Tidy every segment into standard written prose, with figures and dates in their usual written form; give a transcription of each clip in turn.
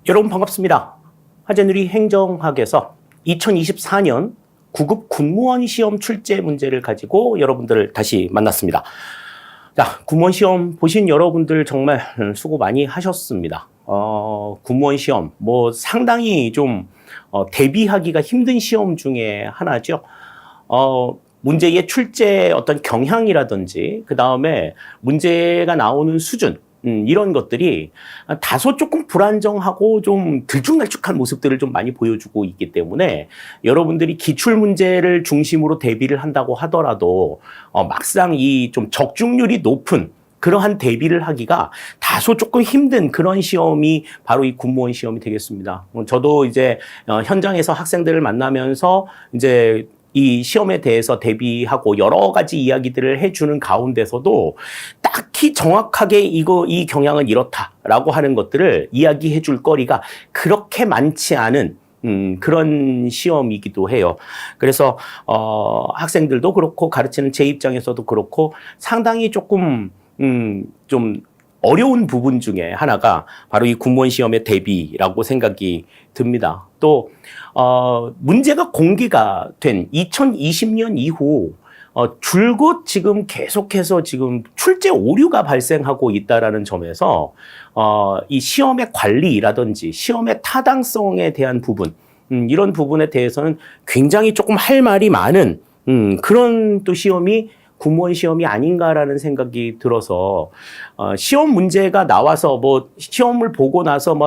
여러분 반갑습니다. 하재누리 행정학에서 2024년 9급 군무원 시험 출제 문제를 가지고 여러분들을 다시 만났습니다. 자, 군무원 시험 보신 여러분들 정말 수고 많이 하셨습니다. 군무원 시험 상당히 좀 대비하기가 힘든 시험 중에 하나죠. 문제의 출제 어떤 경향이라든지 그 다음에 문제가 나오는 수준 이런 것들이 다소 조금 불안정하고 좀 들쭉날쭉한 모습들을 좀 많이 보여주고 있기 때문에 여러분들이 기출문제를 중심으로 대비를 한다고 하더라도 막상 이 좀 적중률이 높은 그러한 대비를 하기가 다소 조금 힘든 그런 시험이 바로 이 군무원 시험이 되겠습니다. 저도 이제 현장에서 학생들을 만나면서 이제 이 시험에 대해서 대비하고 여러 가지 이야기들을 해주는 가운데서도 딱히 정확하게 이 경향은 이렇다라고 하는 것들을 이야기해 줄 거리가 그렇게 많지 않은 그런 시험이기도 해요. 그래서 학생들도 그렇고 가르치는 제 입장에서도 그렇고 상당히 조금 좀 어려운 부분 중에 하나가 바로 이 군무원 시험의 대비라고 생각이 듭니다. 또 문제가 공개가 된 2020년 이후 줄곧 지금 계속해서 지금 출제 오류가 발생하고 있다라는 점에서 이 시험의 관리라든지 시험의 타당성에 대한 부분 이런 부분에 대해서는 굉장히 조금 할 말이 많은 그런 또 시험이 군무원 시험이 아닌가라는 생각이 들어서 시험 문제가 나와서 시험을 보고 나서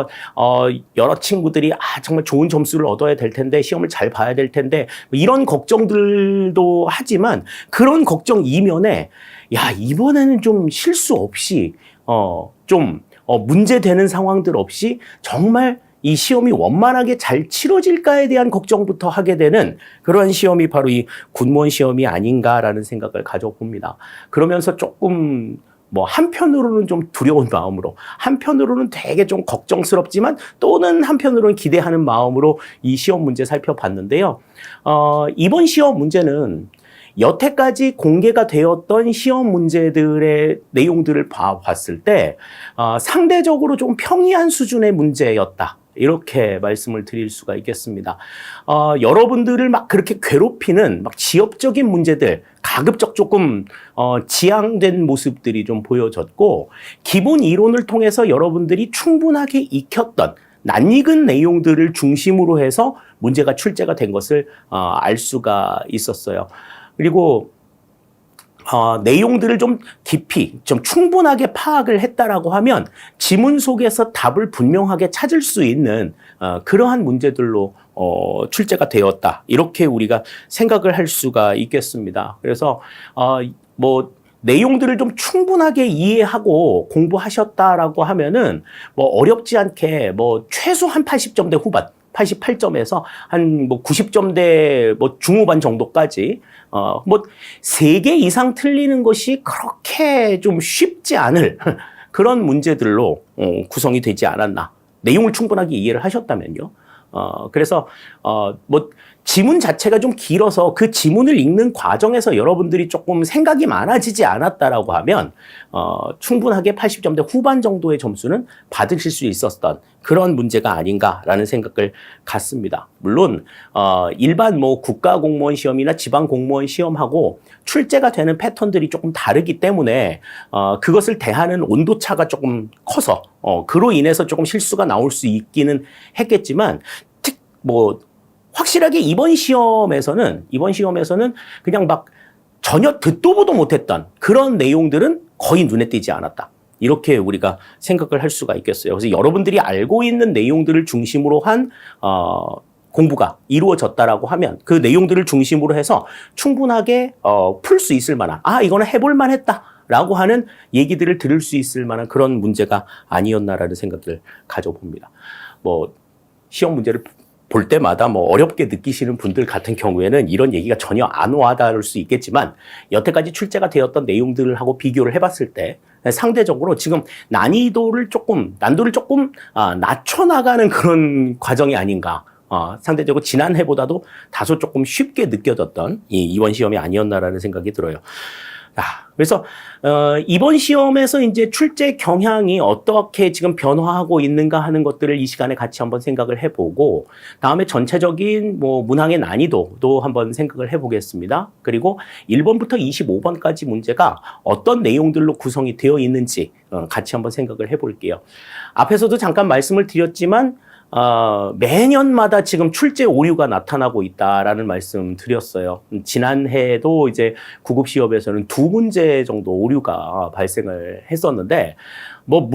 여러 친구들이 정말 좋은 점수를 얻어야 될 텐데 시험을 잘 봐야 될 텐데 이런 걱정들도 하지만 그런 걱정 이면에 이번에는 좀 실수 없이 문제되는 상황들 없이 정말 이 시험이 원만하게 잘 치러질까에 대한 걱정부터 하게 되는 그러한 시험이 바로 이 군무원 시험이 아닌가라는 생각을 가져봅니다. 그러면서 조금 한편으로는 좀 두려운 마음으로 한편으로는 되게 좀 걱정스럽지만 또는 한편으로는 기대하는 마음으로 이 시험 문제 살펴봤는데요. 이번 시험 문제는 여태까지 공개가 되었던 시험 문제들의 내용들을 봤을 때 상대적으로 좀 평이한 수준의 문제였다. 이렇게 말씀을 드릴 수가 있겠습니다. 여러분들을 막 그렇게 괴롭히는 지엽적인 문제들, 가급적 조금 지양된 모습들이 좀 보여졌고 기본 이론을 통해서 여러분들이 충분하게 익혔던 낯익은 내용들을 중심으로 해서 문제가 출제가 된 것을 알 수가 있었어요. 그리고 내용들을 좀 깊이, 좀 충분하게 파악을 했다라고 하면 지문 속에서 답을 분명하게 찾을 수 있는 그러한 문제들로 출제가 되었다. 이렇게 우리가 생각을 할 수가 있겠습니다. 그래서 내용들을 좀 충분하게 이해하고 공부하셨다라고 하면은 어렵지 않게 최소 한 80점대 후반 88점에서 한 90점대 중후반 정도까지 3개 이상 틀리는 것이 그렇게 좀 쉽지 않을 그런 문제들로 구성이 되지 않았나. 내용을 충분하게 이해를 하셨다면요. 그래서 지문 자체가 좀 길어서 그 지문을 읽는 과정에서 여러분들이 조금 생각이 많아지지 않았다라고 하면 충분하게 80점대 후반 정도의 점수는 받으실 수 있었던 그런 문제가 아닌가라는 생각을 갖습니다. 물론 일반 국가공무원 시험이나 지방공무원 시험하고 출제가 되는 패턴들이 조금 다르기 때문에 그것을 대하는 온도차가 조금 커서 그로 인해서 조금 실수가 나올 수 있기는 했겠지만 확실하게 이번 시험에서는 그냥 전혀 듣도 보도 못했던 그런 내용들은 거의 눈에 띄지 않았다. 이렇게 우리가 생각을 할 수가 있겠어요. 그래서 여러분들이 알고 있는 내용들을 중심으로 한 공부가 이루어졌다라고 하면 그 내용들을 중심으로 해서 충분하게 풀 수 있을 만한 이거는 해볼 만했다. 라고 하는 얘기들을 들을 수 있을 만한 그런 문제가 아니었나라는 생각을 가져봅니다. 시험 문제를 볼 때마다 어렵게 느끼시는 분들 같은 경우에는 이런 얘기가 전혀 안 와닿을 수 있겠지만 여태까지 출제가 되었던 내용들하고 비교를 해봤을 때 상대적으로 지금 난이도를 조금 낮춰나가는 그런 과정이 아닌가. 상대적으로 지난 해보다도 다소 조금 쉽게 느껴졌던 이번 시험이 아니었나라는 생각이 들어요. 그래서 이번 시험에서 이제 출제 경향이 어떻게 지금 변화하고 있는가 하는 것들을 이 시간에 같이 한번 생각을 해보고, 다음에 전체적인 뭐 문항의 난이도도 한번 생각을 해보겠습니다. 그리고 1번부터 25번까지 문제가 어떤 내용들로 구성이 되어 있는지 같이 한번 생각을 해볼게요. 앞에서도 잠깐 말씀을 드렸지만 매년마다 지금 출제 오류가 나타나고 있다라는 말씀 드렸어요. 지난해에도 이제 구급 시험에서는 2문제 정도 오류가 발생을 했었는데, 뭐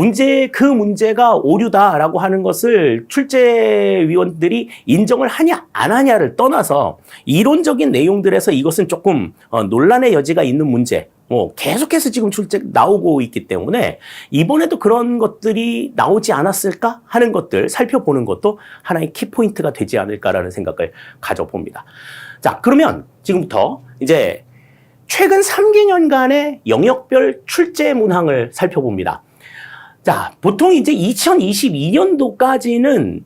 그 문제가 오류다라고 하는 것을 출제위원들이 인정을 하냐 안 하냐를 떠나서 이론적인 내용들에서 이것은 조금 논란의 여지가 있는 문제, 계속해서 지금 출제 나오고 있기 때문에 이번에도 그런 것들이 나오지 않았을까 하는 것들 살펴보는 것도 하나의 키포인트가 되지 않을까라는 생각을 가져봅니다. 자, 그러면 지금부터 이제 최근 3개년간의 영역별 출제 문항을 살펴봅니다. 자, 보통 이제 2022년도까지는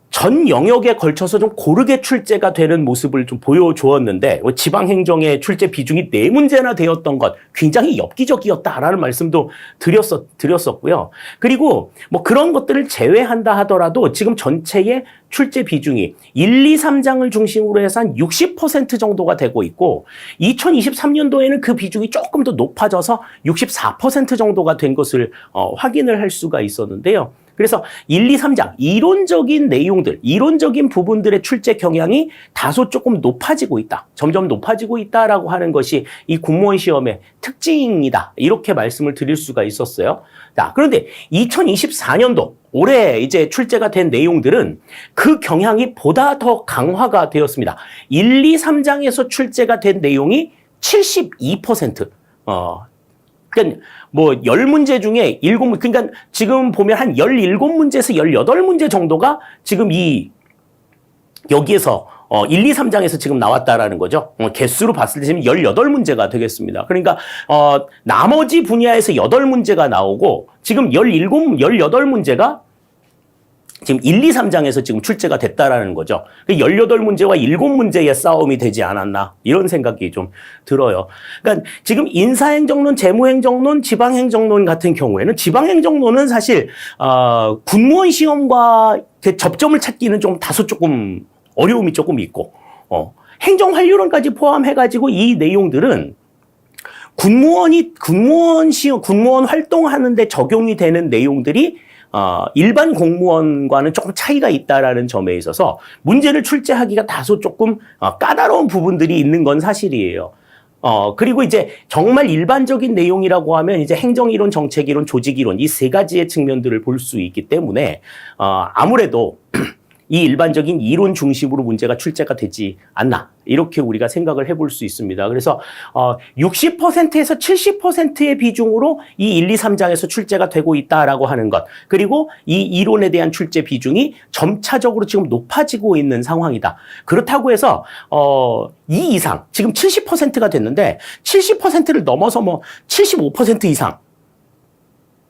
전 영역에 걸쳐서 좀 고르게 출제가 되는 모습을 좀 보여주었는데, 지방행정의 출제 비중이 4문제나 되었던 것 굉장히 엽기적이었다라는 말씀도 드렸었고요. 그리고 뭐 그런 것들을 제외한다 하더라도 지금 전체의 출제 비중이 1, 2, 3장을 중심으로 해서 한 60% 정도가 되고 있고, 2023년도에는 그 비중이 조금 더 높아져서 64% 정도가 된 것을 확인을 할 수가 있었는데요. 그래서 1, 2, 3장 이론적인 내용들, 이론적인 부분들의 출제 경향이 다소 조금 높아지고 있다. 점점 높아지고 있다라고 하는 것이 이 공무원 시험의 특징이다. 이렇게 말씀을 드릴 수가 있었어요. 자, 그런데 2024년도 올해 이제 출제가 된 내용들은 그 경향이 보다 더 강화가 되었습니다. 1, 2, 3장에서 출제가 된 내용이 72%. 그러니까 뭐 10문제 중에 7문제, 그러니까 지금 보면 한 17문제에서 18문제 정도가 지금 여기에서 1, 2, 3장에서 지금 나왔다라는 거죠. 개수로 봤을 때 지금 18문제가 되겠습니다. 그러니까 나머지 분야에서 8문제가 나오고 지금 18문제가 지금 1, 2, 3장에서 지금 출제가 됐다라는 거죠. 18문제와 7문제의 싸움이 되지 않았나 이런 생각이 좀 들어요. 그러니까 지금 인사행정론, 재무행정론, 지방행정론 같은 경우에는 지방행정론은 사실 군무원 시험과 접점을 찾기는 좀 다소 조금 어려움이 조금 있고, 행정환류론까지 포함해가지고 이 내용들은 군무원 활동하는데 적용이 되는 내용들이 일반 공무원과는 조금 차이가 있다라는 점에 있어서 문제를 출제하기가 다소 조금 까다로운 부분들이 있는 건 사실이에요. 그리고 이제 정말 일반적인 내용이라고 하면 이제 행정이론, 정책이론, 조직이론 이 3가지의 측면들을 볼 수 있기 때문에 아무래도 이 일반적인 이론 중심으로 문제가 출제가 되지 않나 이렇게 우리가 생각을 해볼 수 있습니다. 그래서 60%에서 70%의 비중으로 이 1, 2, 3장에서 출제가 되고 있다라고 하는 것, 그리고 이 이론에 대한 출제 비중이 점차적으로 지금 높아지고 있는 상황이다. 그렇다고 해서 이 이상 지금 70%가 됐는데 70%를 넘어서 뭐 75% 이상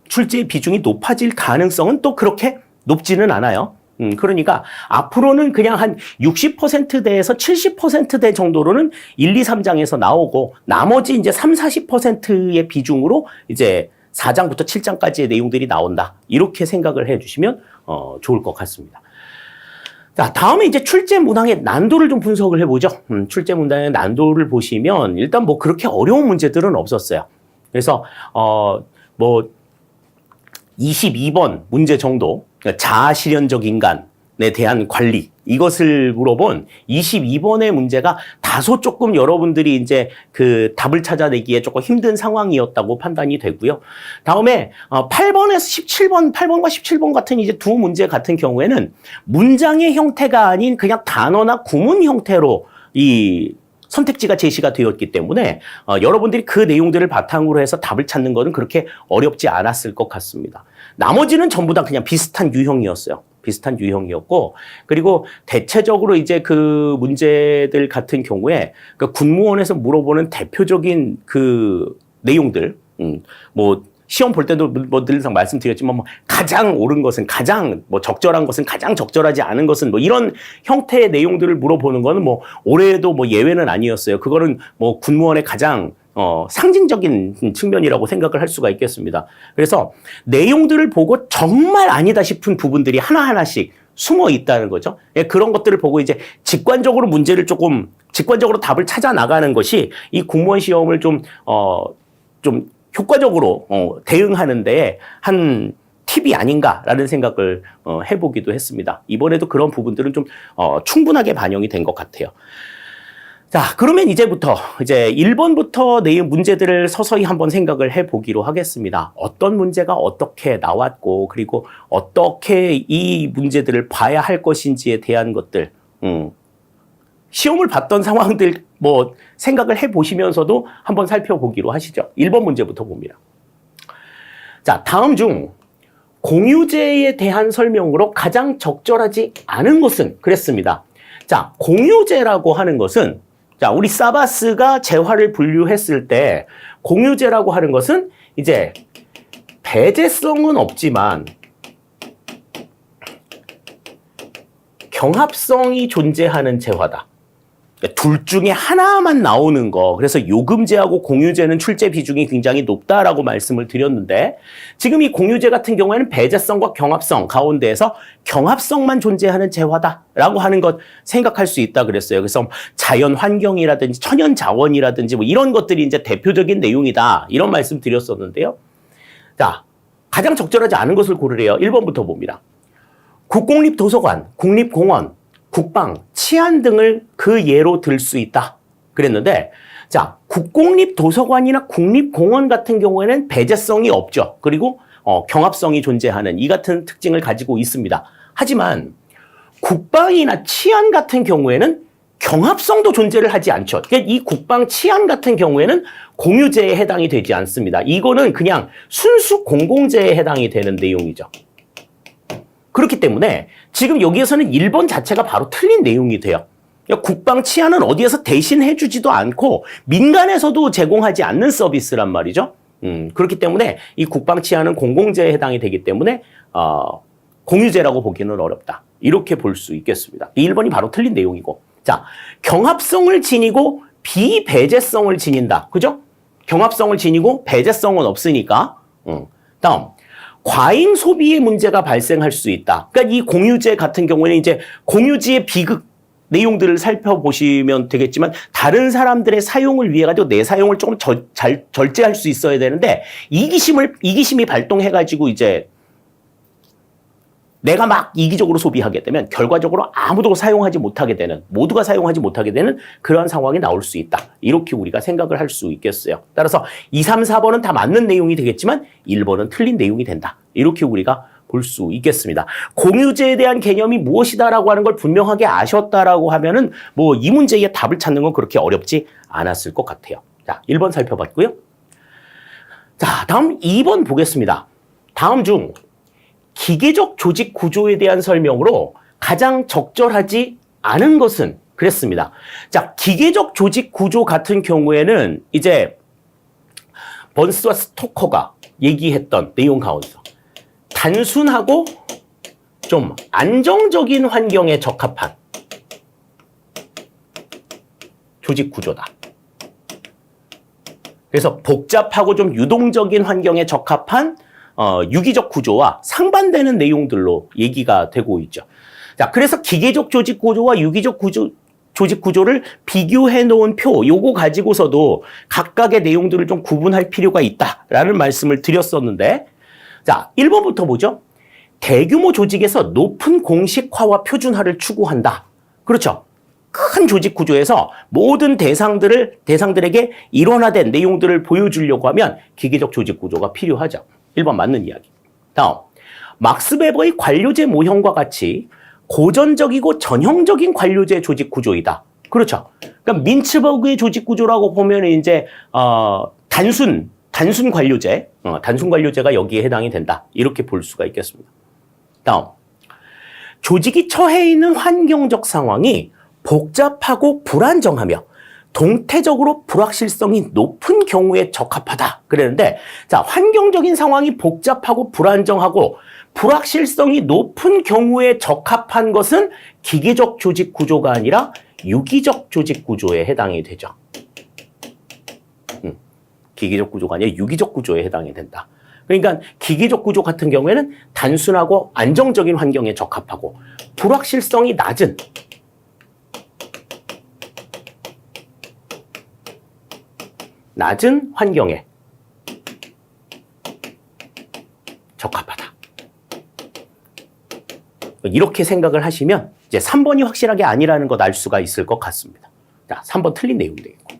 출제 비중이 높아질 가능성은 또 그렇게 높지는 않아요. 그러니까 앞으로는 그냥 한 60%대에서 70%대 정도로는 1, 2, 3장에서 나오고 나머지 이제 3, 40%의 비중으로 이제 4장부터 7장까지의 내용들이 나온다. 이렇게 생각을 해 주시면 좋을 것 같습니다. 자, 다음에 이제 출제 문항의 난도를 좀 분석을 해보죠. 출제 문항의 난도를 보시면 일단 뭐 그렇게 어려운 문제들은 없었어요. 그래서 뭐 22번 문제 정도, 그러니까 자아실현적 인간에 대한 관리, 이것을 물어본 22번의 문제가 다소 조금 여러분들이 이제 그 답을 찾아내기에 조금 힘든 상황이었다고 판단이 되고요. 다음에 8번에서 17번, 8번과 17번 같은 이제 두 문제 같은 경우에는 문장의 형태가 아닌 그냥 단어나 구문 형태로 이 선택지가 제시가 되었기 때문에 여러분들이 그 내용들을 바탕으로 해서 답을 찾는 것은 그렇게 어렵지 않았을 것 같습니다. 나머지는 전부 다 그냥 비슷한 유형이었어요. 비슷한 유형이었고, 그리고 대체적으로 이제 그 문제들 같은 경우에 그 군무원에서 물어보는 대표적인 그 내용들, 뭐 시험 볼 때도 뭐 늘상 말씀드렸지만 뭐 가장 옳은 것은, 가장 뭐 적절한 것은, 가장 적절하지 않은 것은, 뭐 이런 형태의 내용들을 물어보는 거는 뭐 올해도 뭐 예외는 아니었어요. 그거는 뭐 군무원의 가장 상징적인 측면이라고 생각을 할 수가 있겠습니다. 그래서 내용들을 보고 정말 아니다 싶은 부분들이 하나하나씩 숨어 있다는 거죠. 예, 그런 것들을 보고 이제 직관적으로 문제를 직관적으로 답을 찾아 나가는 것이 이 공무원 시험을 좀 효과적으로 대응하는데 한 팁이 아닌가라는 생각을 해보기도 했습니다. 이번에도 그런 부분들은 좀 충분하게 반영이 된 것 같아요. 자, 그러면 이제부터 이제 1번부터 내용 문제들을 서서히 한번 생각을 해보기로 하겠습니다. 어떤 문제가 어떻게 나왔고, 그리고 어떻게 이 문제들을 봐야 할 것인지에 대한 것들, 시험을 봤던 상황들 뭐 생각을 해보시면서도 한번 살펴보기로 하시죠. 1번 문제부터 봅니다. 자, 다음 중 공유제에 대한 설명으로 가장 적절하지 않은 것은 그랬습니다. 자, 공유제라고 하는 것은 자, 우리 사바스가 재화를 분류했을 때 공유제라고 하는 것은 이제 배제성은 없지만 경합성이 존재하는 재화다. 둘 중에 하나만 나오는 거. 그래서 요금제하고 공유제는 출제 비중이 굉장히 높다라고 말씀을 드렸는데 지금 이 공유제 같은 경우에는 배제성과 경합성 가운데에서 경합성만 존재하는 재화다라고 하는 것 생각할 수 있다 그랬어요. 그래서 자연 환경이라든지 천연 자원이라든지 뭐 이런 것들이 이제 대표적인 내용이다. 이런 말씀 드렸었는데요. 자, 가장 적절하지 않은 것을 고르래요. 1번부터 봅니다. 국공립도서관, 국립공원, 국방, 치안 등을 그 예로 들 수 있다. 그랬는데, 자, 국공립도서관이나 국립공원 같은 경우에는 배제성이 없죠. 그리고 경합성이 존재하는 이 같은 특징을 가지고 있습니다. 하지만 국방이나 치안 같은 경우에는 경합성도 존재를 하지 않죠. 그러니까 이 국방, 치안 같은 경우에는 공유제에 해당이 되지 않습니다. 이거는 그냥 순수 공공재에 해당이 되는 내용이죠. 그렇기 때문에 지금 여기에서는 1번 자체가 바로 틀린 내용이 돼요. 그러니까 국방 치안은 어디에서 대신해 주지도 않고 민간에서도 제공하지 않는 서비스란 말이죠. 그렇기 때문에 이 국방 치안은 공공재에 해당이 되기 때문에 공유제라고 보기는 어렵다. 이렇게 볼 수 있겠습니다. 1번이 바로 틀린 내용이고. 자, 경합성을 지니고 비배제성을 지닌다. 그죠? 경합성을 지니고 배제성은 없으니까. 다음. 과잉 소비의 문제가 발생할 수 있다. 그러니까 이 공유제 같은 경우에는 이제 공유지의 비극 내용들을 살펴보시면 되겠지만 다른 사람들의 사용을 위해 가지고 내 사용을 조금 잘 절제할 수 있어야 되는데 이기심이 발동해가지고 이제 내가 막 이기적으로 소비하게 되면 결과적으로 아무도 사용하지 못하게 되는, 모두가 사용하지 못하게 되는 그러한 상황이 나올 수 있다. 이렇게 우리가 생각을 할 수 있겠어요. 따라서 2, 3, 4번은 다 맞는 내용이 되겠지만 1번은 틀린 내용이 된다. 이렇게 우리가 볼 수 있겠습니다. 공유제에 대한 개념이 무엇이다라고 하는 걸 분명하게 아셨다라고 하면은 뭐 이 문제의 답을 찾는 건 그렇게 어렵지 않았을 것 같아요. 자, 1번 살펴봤고요. 자, 다음 2번 보겠습니다. 다음 중 기계적 조직 구조에 대한 설명으로 가장 적절하지 않은 것은 그랬습니다. 자, 기계적 조직 구조 같은 경우에는 이제 번스와 스토커가 얘기했던 내용 가운데서 단순하고 좀 안정적인 환경에 적합한 조직 구조다. 그래서 복잡하고 좀 유동적인 환경에 적합한 유기적 구조와 상반되는 내용들로 얘기가 되고 있죠. 자, 그래서 기계적 조직 구조와 유기적 조직 구조를 비교해 놓은 표, 요거 가지고서도 각각의 내용들을 좀 구분할 필요가 있다라는 말씀을 드렸었는데, 자, 1번부터 보죠. 대규모 조직에서 높은 공식화와 표준화를 추구한다. 그렇죠. 큰 조직 구조에서 모든 대상들에게 일원화된 내용들을 보여주려고 하면 기계적 조직 구조가 필요하죠. 1번 맞는 이야기. 다음, 막스 베버의 관료제 모형과 같이 고전적이고 전형적인 관료제 조직 구조이다. 그렇죠. 그러니까 민츠버그의 조직 구조라고 보면 이제 단순 관료제, 단순 관료제가 여기에 해당이 된다. 이렇게 볼 수가 있겠습니다. 다음, 조직이 처해 있는 환경적 상황이 복잡하고 불안정하며 동태적으로 불확실성이 높은 경우에 적합하다. 그랬는데, 자, 환경적인 상황이 복잡하고 불안정하고 불확실성이 높은 경우에 적합한 것은 기계적 조직 구조가 아니라 유기적 조직 구조에 해당이 되죠. 기계적 구조가 아니라 유기적 구조에 해당이 된다. 그러니까 기계적 구조 같은 경우에는 단순하고 안정적인 환경에 적합하고 불확실성이 낮은 환경에 적합하다. 이렇게 생각을 하시면 이제 3번이 확실하게 아니라는 것 알 수가 있을 것 같습니다. 자, 3번 틀린 내용이 되겠고.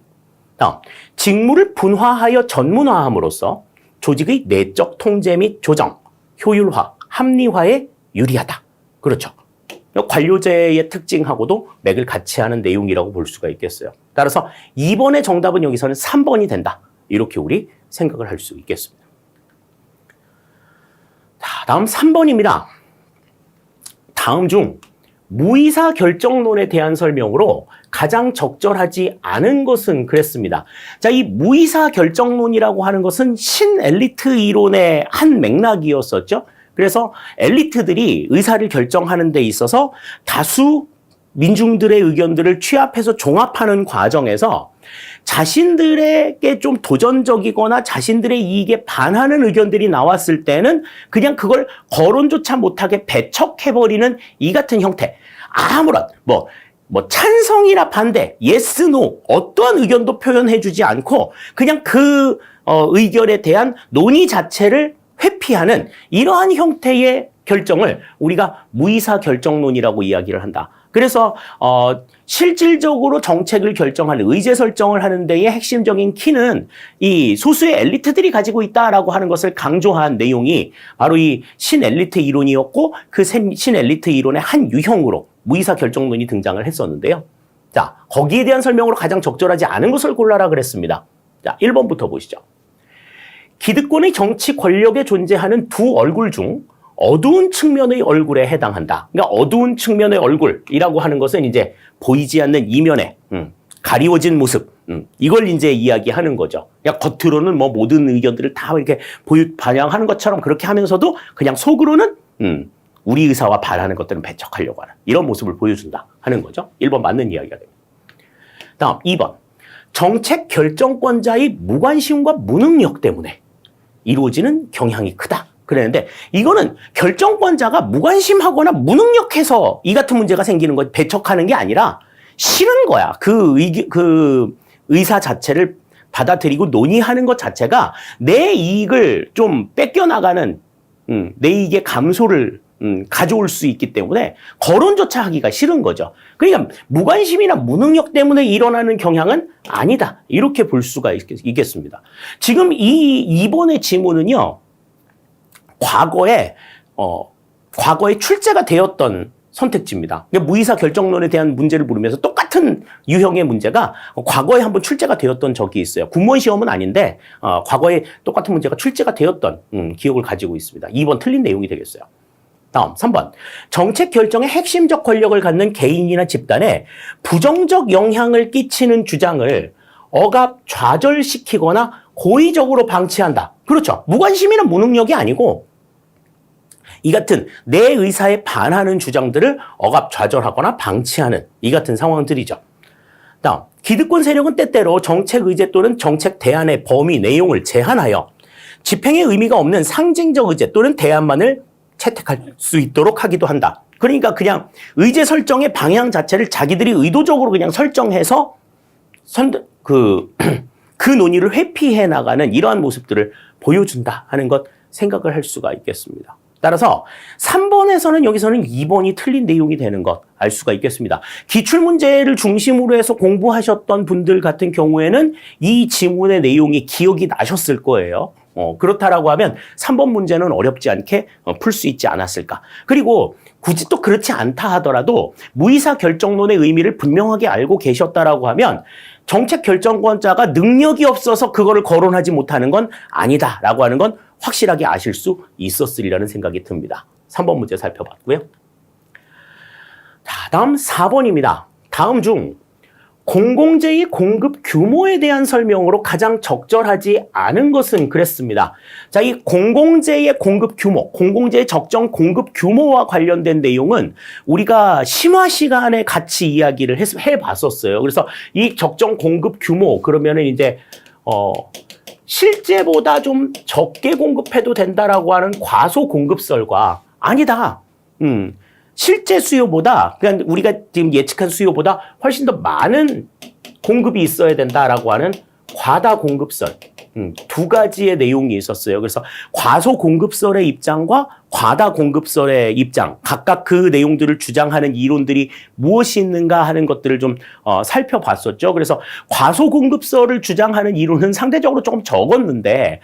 다음, 직무를 분화하여 전문화함으로써 조직의 내적 통제 및 조정, 효율화, 합리화에 유리하다. 그렇죠. 관료제의 특징하고도 맥을 같이 하는 내용이라고 볼 수가 있겠어요. 따라서 2번의 정답은 여기서는 3번이 된다. 이렇게 우리 생각을 할 수 있겠습니다. 자, 다음 3번입니다. 다음 중 무의사 결정론에 대한 설명으로 가장 적절하지 않은 것은 그랬습니다. 자, 이 무의사 결정론이라고 하는 것은 신엘리트 이론의 한 맥락이었었죠. 그래서 엘리트들이 의사를 결정하는 데 있어서 다수 민중들의 의견들을 취합해서 종합하는 과정에서 자신들에게 좀 도전적이거나 자신들의 이익에 반하는 의견들이 나왔을 때는 그냥 그걸 거론조차 못하게 배척해버리는 이 같은 형태. 아무런 뭐 찬성이나 반대, yes, no 어떠한 의견도 표현해주지 않고 그냥 그 의견에 대한 논의 자체를 회피하는 이러한 형태의 결정을 우리가 무의사 결정론이라고 이야기를 한다. 그래서 실질적으로 정책을 결정하는 의제 설정을 하는 데의 핵심적인 키는 이 소수의 엘리트들이 가지고 있다라고 하는 것을 강조한 내용이 바로 이 신엘리트 이론이었고 그 신엘리트 이론의 한 유형으로 무의사 결정론이 등장을 했었는데요. 자, 거기에 대한 설명으로 가장 적절하지 않은 것을 골라라 그랬습니다. 자, 1번부터 보시죠. 기득권의 정치 권력에 존재하는 두 얼굴 중 어두운 측면의 얼굴에 해당한다. 그러니까 어두운 측면의 얼굴이라고 하는 것은 이제 보이지 않는 이면에 가리워진 모습, 이걸 이제 이야기하는 거죠. 그러니까 겉으로는 뭐 모든 의견들을 다 이렇게 반영하는 것처럼 그렇게 하면서도 그냥 속으로는 우리 의사와 반하는 것들은 배척하려고 하는 이런 모습을 보여준다 하는 거죠. 1번 맞는 이야기가 됩니다. 다음 2번. 정책 결정권자의 무관심과 무능력 때문에 이루어지는 경향이 크다. 그랬는데 이거는 결정권자가 무관심하거나 무능력해서 이 같은 문제가 생기는 거 배척하는 게 아니라 싫은 거야. 그 의사 자체를 받아들이고 논의하는 것 자체가 내 이익을 좀 뺏겨나가는 내 이익의 감소를 가져올 수 있기 때문에 거론조차 하기가 싫은 거죠. 그러니까 무관심이나 무능력 때문에 일어나는 경향은 아니다. 이렇게 볼 수가 있겠습니다. 지금 이번의 지문은요. 과거에 출제가 되었던 선택지입니다. 그러니까 무의사 결정론에 대한 문제를 물으면서 똑같은 유형의 문제가 과거에 한번 출제가 되었던 적이 있어요. 군무원 시험은 아닌데 과거에 똑같은 문제가 출제가 되었던 기억을 가지고 있습니다. 2번 틀린 내용이 되겠어요. 다음 3번. 정책 결정의 핵심적 권력을 갖는 개인이나 집단에 부정적 영향을 끼치는 주장을 억압, 좌절시키거나 고의적으로 방치한다. 그렇죠. 무관심이나 무능력이 아니고 이 같은 내 의사에 반하는 주장들을 억압, 좌절하거나 방치하는 이 같은 상황들이죠. 다음, 기득권 세력은 때때로 정책 의제 또는 정책 대안의 범위, 내용을 제한하여 집행의 의미가 없는 상징적 의제 또는 대안만을 채택할 수 있도록 하기도 한다. 그러니까 그냥 의제 설정의 방향 자체를 자기들이 의도적으로 그냥 설정해서 그 논의를 회피해 나가는 이러한 모습들을 보여준다 하는 것 생각을 할 수가 있겠습니다. 따라서 3번에서는 여기서는 2번이 틀린 내용이 되는 것 알 수가 있겠습니다. 기출문제를 중심으로 해서 공부하셨던 분들 같은 경우에는 이 지문의 내용이 기억이 나셨을 거예요. 그렇다라고 하면 3번 문제는 어렵지 않게 풀 수 있지 않았을까. 그리고 굳이 또 그렇지 않다 하더라도 무의사 결정론의 의미를 분명하게 알고 계셨다라고 하면 정책 결정권자가 능력이 없어서 그거를 거론하지 못하는 건 아니다라고 하는 건 확실하게 아실 수 있었으리라는 생각이 듭니다. 3번 문제 살펴봤고요. 자, 다음 4번입니다. 다음 중 공공재의 공급 규모에 대한 설명으로 가장 적절하지 않은 것은 그랬습니다. 자, 이 공공재의 공급 규모, 공공재의 적정 공급 규모와 관련된 내용은 우리가 심화 시간에 같이 이야기를 해봤었어요. 그래서 이 적정 공급 규모, 그러면은 이제, 실제보다 좀 적게 공급해도 된다라고 하는 과소 공급설과 아니다. 실제 수요보다 그러니까 우리가 지금 예측한 수요보다 훨씬 더 많은 공급이 있어야 된다라고 하는 과다 공급설. 두 가지의 내용이 있었어요. 그래서 과소 공급설의 입장과 과다 공급설의 입장, 각각 그 내용들을 주장하는 이론들이 무엇이 있는가 하는 것들을 좀 살펴봤었죠. 그래서 과소 공급설을 주장하는 이론은 상대적으로 조금 적었는데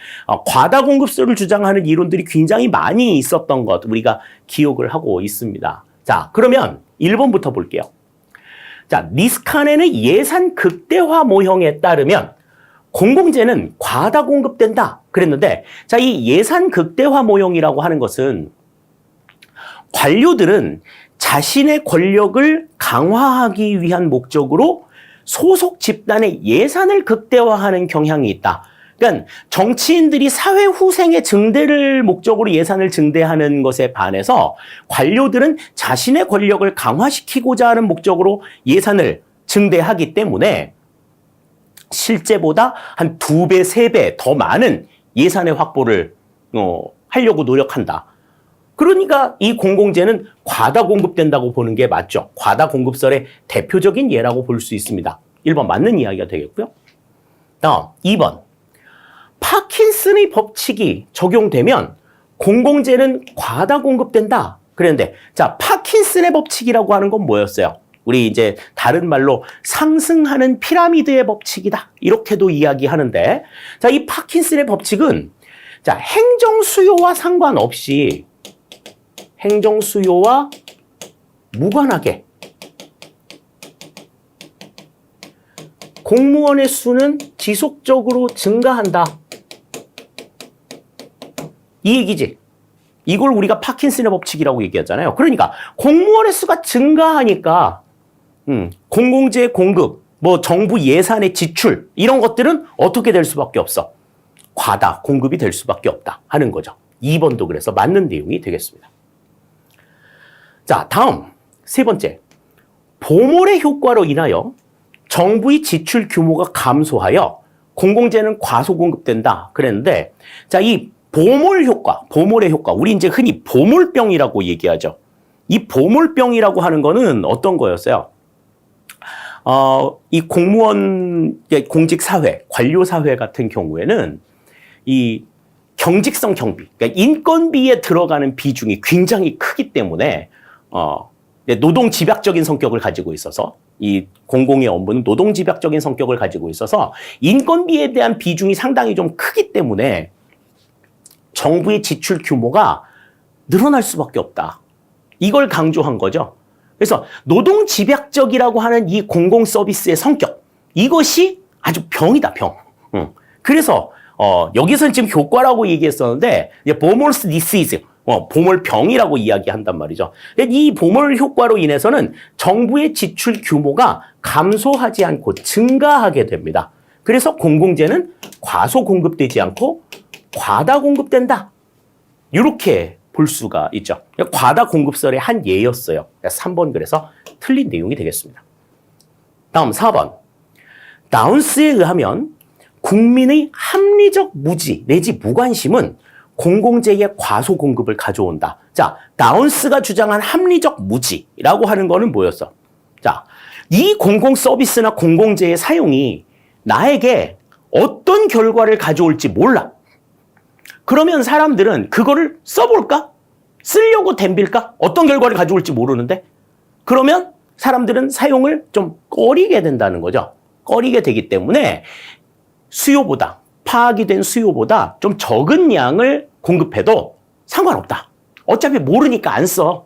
과다 공급설을 주장하는 이론들이 굉장히 많이 있었던 것 우리가 기억을 하고 있습니다. 자, 그러면 1번부터 볼게요. 자, 니스칸의 예산 극대화 모형에 따르면 공공재는 과다 공급된다 그랬는데, 자, 이 예산 극대화 모형이라고 하는 것은 관료들은 자신의 권력을 강화하기 위한 목적으로 소속 집단의 예산을 극대화하는 경향이 있다. 그러니까 정치인들이 사회 후생의 증대를 목적으로 예산을 증대하는 것에 반해서 관료들은 자신의 권력을 강화시키고자 하는 목적으로 예산을 증대하기 때문에 실제보다 한 2배, 3배 더 많은 예산의 확보를 하려고 노력한다. 그러니까 이 공공재는 과다 공급된다고 보는 게 맞죠. 과다 공급설의 대표적인 예라고 볼 수 있습니다. 1번 맞는 이야기가 되겠고요. 다음 2번. 파킨슨의 법칙이 적용되면 공공재는 과다 공급된다. 그랬는데, 자, 파킨슨의 법칙이라고 하는 건 뭐였어요? 우리 이제 다른 말로 상승하는 피라미드의 법칙이다. 이렇게도 이야기하는데, 자, 이 파킨슨의 법칙은 자, 행정 수요와 상관없이 행정 수요와 무관하게 공무원의 수는 지속적으로 증가한다. 이 얘기지. 이걸 우리가 파킨슨의 법칙이라고 얘기하잖아요. 그러니까 공무원의 수가 증가하니까 공공재 공급, 뭐 정부 예산의 지출 이런 것들은 어떻게 될 수밖에 없어? 과다 공급이 될 수밖에 없다 하는 거죠. 2번도 그래서 맞는 내용이 되겠습니다. 자, 다음 3번째. 보몰의 효과로 인하여 정부의 지출 규모가 감소하여 공공재는 과소 공급된다 그랬는데, 자, 이 보몰 효과, 보몰의 효과, 우리 이제 흔히 보몰병이라고 얘기하죠. 이 보몰병이라고 하는 거는 어떤 거였어요? 이 공무원, 공직 사회, 관료 사회 같은 경우에는 이 경직성 경비, 그러니까 인건비에 들어가는 비중이 굉장히 크기 때문에 노동 집약적인 성격을 가지고 있어서 이 공공의 업무는 노동 집약적인 성격을 가지고 있어서 인건비에 대한 비중이 상당히 좀 크기 때문에 정부의 지출 규모가 늘어날 수밖에 없다. 이걸 강조한 거죠. 그래서 노동 집약적이라고 하는 이 공공 서비스의 성격, 이것이 아주 병이다, 병. 그래서 여기서는 지금 효과라고 얘기했었는데 보몰스 디시즈, 보몰병이라고 이야기한단 말이죠. 이 보몰 효과로 인해서는 정부의 지출 규모가 감소하지 않고 증가하게 됩니다. 그래서 공공재는 과소 공급되지 않고 과다 공급된다. 이렇게 볼 수가 있죠. 과다 공급설의 한 예였어요. 3번 그래서 틀린 내용이 되겠습니다. 다음 4번. 다운스에 의하면 국민의 합리적 무지 내지 무관심은 공공재의 과소 공급을 가져온다. 자, 다운스가 주장한 합리적 무지라고 하는 거는 뭐였어? 자, 이 공공 서비스나 공공재의 사용이 나에게 어떤 결과를 가져올지 몰라. 그러면 사람들은 그거를 써볼까? 쓰려고 덤빌까? 어떤 결과를 가져올지 모르는데? 그러면 사람들은 사용을 좀 꺼리게 된다는 거죠. 꺼리게 되기 때문에 수요보다, 파악이 된 수요보다 좀 적은 양을 공급해도 상관없다. 어차피 모르니까 안 써.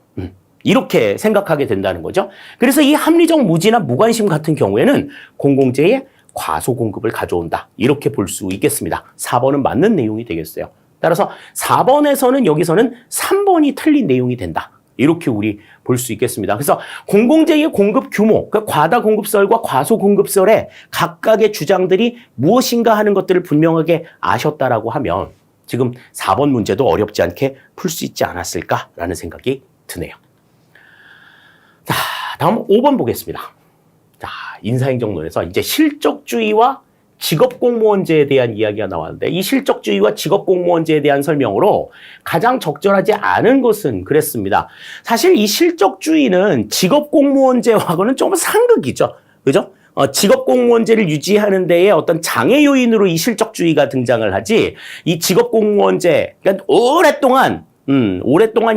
이렇게 생각하게 된다는 거죠. 그래서 이 합리적 무지나 무관심 같은 경우에는 공공재의 과소 공급을 가져온다. 이렇게 볼 수 있겠습니다. 4번은 맞는 내용이 되겠어요. 따라서 4번에서는 여기서는 3번이 틀린 내용이 된다. 이렇게 우리 볼 수 있겠습니다. 그래서 공공재의 공급 규모, 그러니까 과다 공급설과 과소 공급설의 각각의 주장들이 무엇인가 하는 것들을 분명하게 아셨다라고 하면 지금 4번 문제도 어렵지 않게 풀 수 있지 않았을까라는 생각이 드네요. 자, 다음 5번 보겠습니다. 자, 인사행정론에서 이제 실적주의와 직업공무원제에 대한 이야기가 나왔는데 이 실적주의와 직업공무원제에 대한 설명으로 가장 적절하지 않은 것은 그랬습니다. 사실 이 실적주의는 직업공무원제하고는 좀 상극이죠. 그죠? 직업공무원제를 유지하는 데에 어떤 장애 요인으로 이 실적주의가 등장을 하지 이 직업공무원제, 그러니까 오랫동안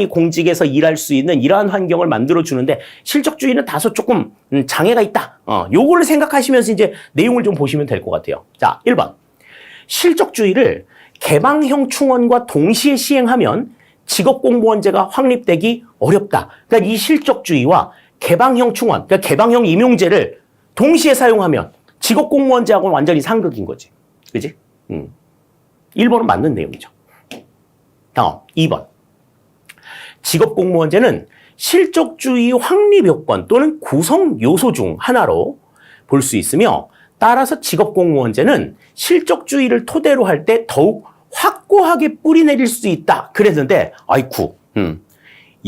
이 공직에서 일할 수 있는 이러한 환경을 만들어주는데 실적주의는 다소 조금 장애가 있다. 요거를 생각하시면서 이제 내용을 좀 보시면 될 것 같아요. 자, 1번. 실적주의를 개방형 충원과 동시에 시행하면 직업공무원제가 확립되기 어렵다. 그러니까 이 실적주의와 개방형 충원, 그러니까 개방형 임용제를 동시에 사용하면 직업공무원제하고는 완전히 상극인 거지. 그지? 1번은 맞는 내용이죠. 다음, 2번. 직업공무원제는 실적주의 확립 요건 또는 구성 요소 중 하나로 볼 수 있으며 따라서 직업공무원제는 실적주의를 토대로 할 때 더욱 확고하게 뿌리내릴 수 있다. 그랬는데 아이쿠,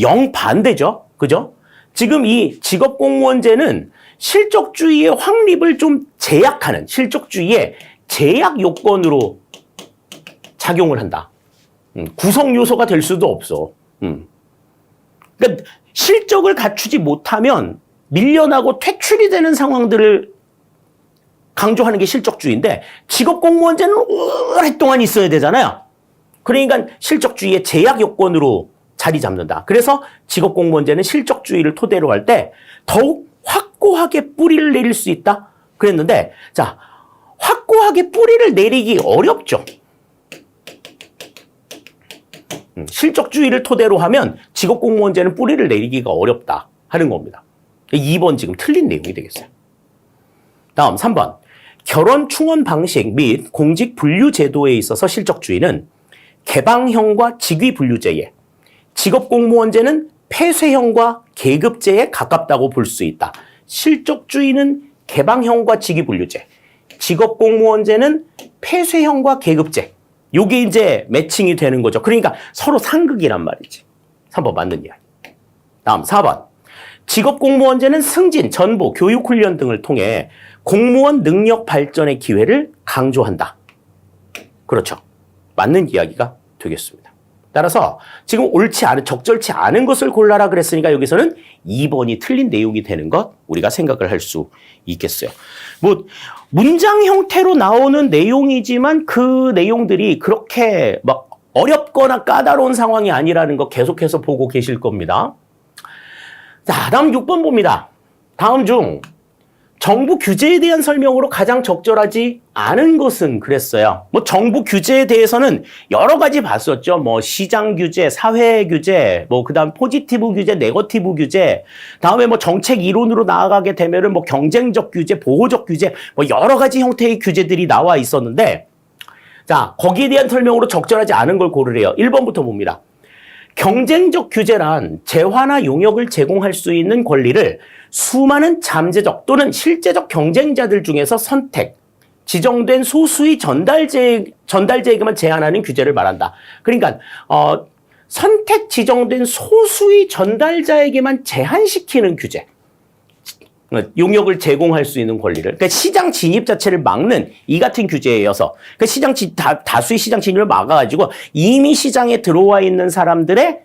영 반대죠. 그죠? 지금 이 직업공무원제는 실적주의의 확립을 좀 제약하는 실적주의의 제약 요건으로 작용을 한다. 구성 요소가 될 수도 없어. 그러니까 실적을 갖추지 못하면 밀려나고 퇴출이 되는 상황들을 강조하는 게 실적주의인데 직업공무원제는 오랫동안 있어야 되잖아요. 그러니까 실적주의의 제약 요건으로 자리 잡는다. 그래서 직업공무원제는 실적주의를 토대로 할 때 더욱 확고하게 뿌리를 내릴 수 있다. 그랬는데 자, 확고하게 뿌리를 내리기 어렵죠. 실적주의를 토대로 하면 직업공무원제는 뿌리를 내리기가 어렵다 하는 겁니다. 2번 지금 틀린 내용이 되겠어요. 다음 3번. 결혼 충원 방식 및 공직 분류 제도에 있어서 실적주의는 개방형과 직위 분류제에 직업공무원제는 폐쇄형과 계급제에 가깝다고 볼 수 있다. 실적주의는 개방형과 직위 분류제, 직업공무원제는 폐쇄형과 계급제. 요게 이제 매칭이 되는 거죠. 그러니까 서로 상극이란 말이지. 3번 맞는 이야기. 다음 4번. 직업공무원제는 승진, 전보, 교육훈련 등을 통해 공무원 능력 발전의 기회를 강조한다. 그렇죠. 맞는 이야기가 되겠습니다. 따라서 지금 옳지 않은, 적절치 않은 것을 골라라 그랬으니까 여기서는 2번이 틀린 내용이 되는 것 우리가 생각을 할 수 있겠어요. 뭐 문장 형태로 나오는 내용이지만 그 내용들이 그렇게 막 어렵거나 까다로운 상황이 아니라는 거 계속해서 보고 계실 겁니다. 자, 다음 6번 봅니다. 다음 중 정부 규제에 대한 설명으로 가장 적절하지 않은 것은 그랬어요. 뭐 정부 규제에 대해서는 여러 가지 봤었죠. 뭐 시장 규제, 사회 규제, 뭐 그다음 포지티브 규제, 네거티브 규제, 다음에 뭐 정책 이론으로 나아가게 되면은 뭐 경쟁적 규제, 보호적 규제, 뭐 여러 가지 형태의 규제들이 나와 있었는데, 자, 거기에 대한 설명으로 적절하지 않은 걸 고르래요. 1번부터 봅니다. 경쟁적 규제란 재화나 용역을 제공할 수 있는 권리를 수많은 잠재적 또는 실제적 경쟁자들 중에서 선택, 지정된 소수의 전달자에게만 제한하는 규제를 말한다. 그러니까 선택 지정된 소수의 전달자에게만 제한시키는 규제. 용역을 제공할 수 있는 권리를. 그러니까 시장 진입 자체를 막는 이 같은 규제에 이어서 그러니까 다수의 시장 진입을 막아가지고 이미 시장에 들어와 있는 사람들의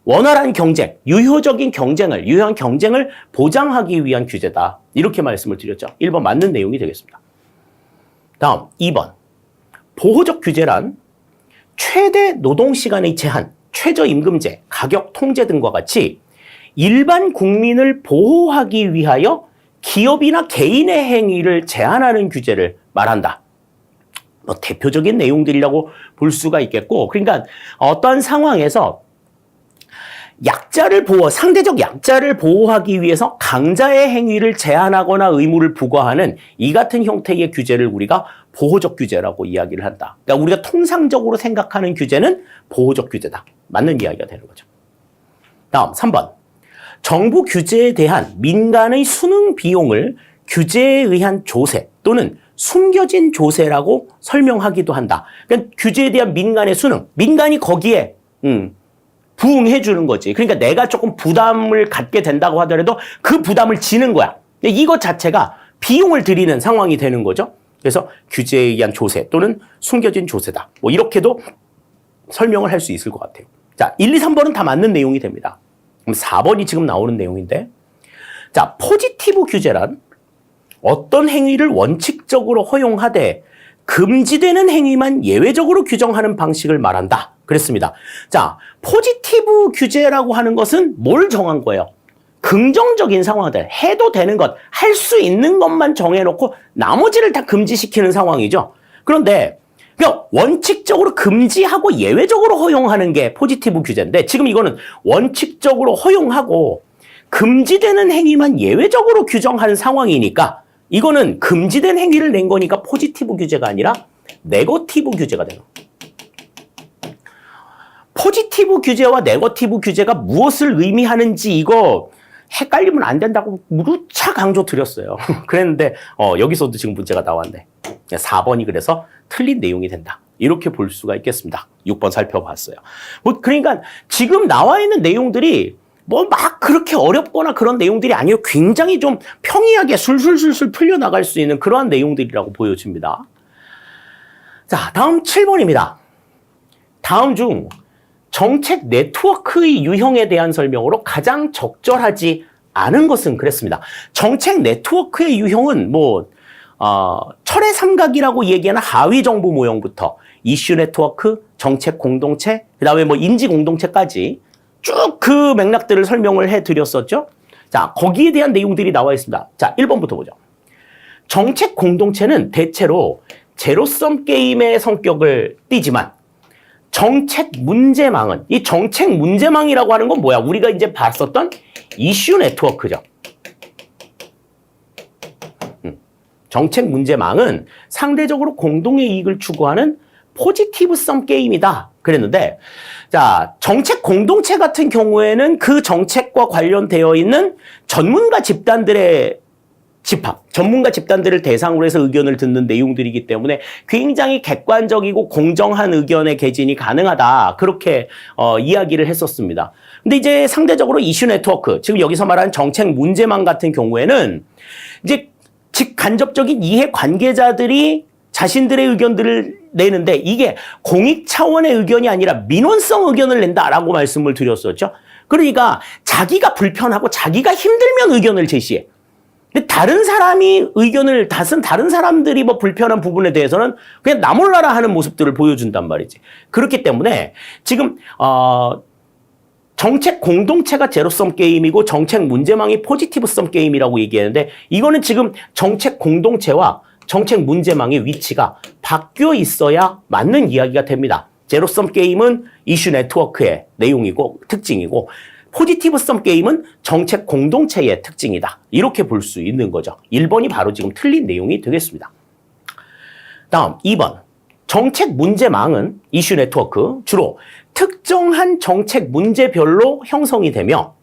원활한 경쟁, 유효한 경쟁을 보장하기 위한 규제다. 이렇게 말씀을 드렸죠. 1번 맞는 내용이 되겠습니다. 다음 2번. 보호적 규제란 최대 노동시간의 제한, 최저임금제, 가격 통제 등과 같이 일반 국민을 보호하기 위하여 기업이나 개인의 행위를 제한하는 규제를 말한다. 뭐 대표적인 내용들이라고 볼 수가 있겠고, 그러니까 어떤 상황에서 상대적 약자를 보호하기 위해서 강자의 행위를 제한하거나 의무를 부과하는 이 같은 형태의 규제를 우리가 보호적 규제라고 이야기를 한다. 그러니까 우리가 통상적으로 생각하는 규제는 보호적 규제다. 맞는 이야기가 되는 거죠. 다음 3번. 정부 규제에 대한 민간의 수능 비용을 규제에 의한 조세 또는 숨겨진 조세라고 설명하기도 한다. 그러니까 규제에 대한 민간의 수능, 민간이 거기에 부응해 주는 거지. 그러니까 내가 조금 부담을 갖게 된다고 하더라도 그 부담을 지는 거야. 이것 자체가 비용을 들이는 상황이 되는 거죠. 그래서 규제에 의한 조세 또는 숨겨진 조세다. 뭐 이렇게도 설명을 할 수 있을 것 같아요. 자, 1, 2, 3번은 다 맞는 내용이 됩니다. 그럼 4번이 지금 나오는 내용인데, 자, 포지티브 규제란 어떤 행위를 원칙적으로 허용하되 금지되는 행위만 예외적으로 규정하는 방식을 말한다. 그랬습니다. 자, 포지티브 규제라고 하는 것은 뭘 정한 거예요? 긍정적인 상황들, 해도 되는 것, 할 수 있는 것만 정해놓고 나머지를 다 금지시키는 상황이죠. 그런데 그러니까 원칙적으로 금지하고 예외적으로 허용하는 게 포지티브 규제인데 지금 이거는 원칙적으로 허용하고 금지되는 행위만 예외적으로 규정하는 상황이니까 이거는 금지된 행위를 낸 거니까 포지티브 규제가 아니라 네거티브 규제가 되는 거예요. 포지티브 규제와 네거티브 규제가 무엇을 의미하는지 이거 헷갈리면 안 된다고 무차 강조 드렸어요. 그랬는데 여기서도 지금 문제가 나왔네. 4번이 그래서 틀린 내용이 된다. 이렇게 볼 수가 있겠습니다. 6번 살펴봤어요. 뭐 그러니까 지금 나와 있는 내용들이 뭐 막 그렇게 어렵거나 그런 내용들이 아니고 굉장히 좀 평이하게 술술술술 풀려나갈 수 있는 그러한 내용들이라고 보여집니다. 자, 다음 7번입니다. 다음 중 정책 네트워크의 유형에 대한 설명으로 가장 적절하지 않은 것은 그랬습니다. 정책 네트워크의 유형은 철의 삼각이라고 얘기하는 하위 정보 모형부터 이슈 네트워크, 정책 공동체, 그다음에 인지 공동체까지 쭉 그 맥락들을 설명을 해드렸었죠. 자, 거기에 대한 내용들이 나와 있습니다. 자, 1번부터 보죠. 정책 공동체는 대체로 제로섬 게임의 성격을 띠지만 정책 문제망은, 이 정책 문제망이라고 하는 건 뭐야? 우리가 이제 봤었던 이슈 네트워크죠. 정책 문제망은 상대적으로 공동의 이익을 추구하는 포지티브 썸 게임이다. 그랬는데, 자, 정책 공동체 같은 경우에는 그 정책과 관련되어 있는 전문가 집단들의 집합, 전문가 집단들을 대상으로 해서 의견을 듣는 내용들이기 때문에 굉장히 객관적이고 공정한 의견의 개진이 가능하다. 그렇게 이야기를 했었습니다. 근데 이제 상대적으로 이슈 네트워크, 지금 여기서 말하는 정책 문제망 같은 경우에는 이제 직간접적인 이해 관계자들이 자신들의 의견들을 내는데 이게 공익 차원의 의견이 아니라 민원성 의견을 낸다라고 말씀을 드렸었죠. 그러니까 자기가 불편하고 자기가 힘들면 의견을 제시해. 근데 다른 사람이 의견을 다른 사람들이 불편한 부분에 대해서는 그냥 나 몰라라 하는 모습들을 보여준단 말이지. 그렇기 때문에 지금 정책 공동체가 제로섬 게임이고 정책 문제망이 포지티브 썸 게임이라고 얘기하는데 이거는 지금 정책 공동체와 정책 문제망의 위치가 바뀌어 있어야 맞는 이야기가 됩니다. 제로섬 게임은 이슈 네트워크의 내용이고 특징이고 포지티브 썸 게임은 정책 공동체의 특징이다. 이렇게 볼 수 있는 거죠. 1번이 바로 지금 틀린 내용이 되겠습니다. 다음 2번. 정책 문제망은 이슈 네트워크 주로 특정한 정책 문제별로 형성이 되며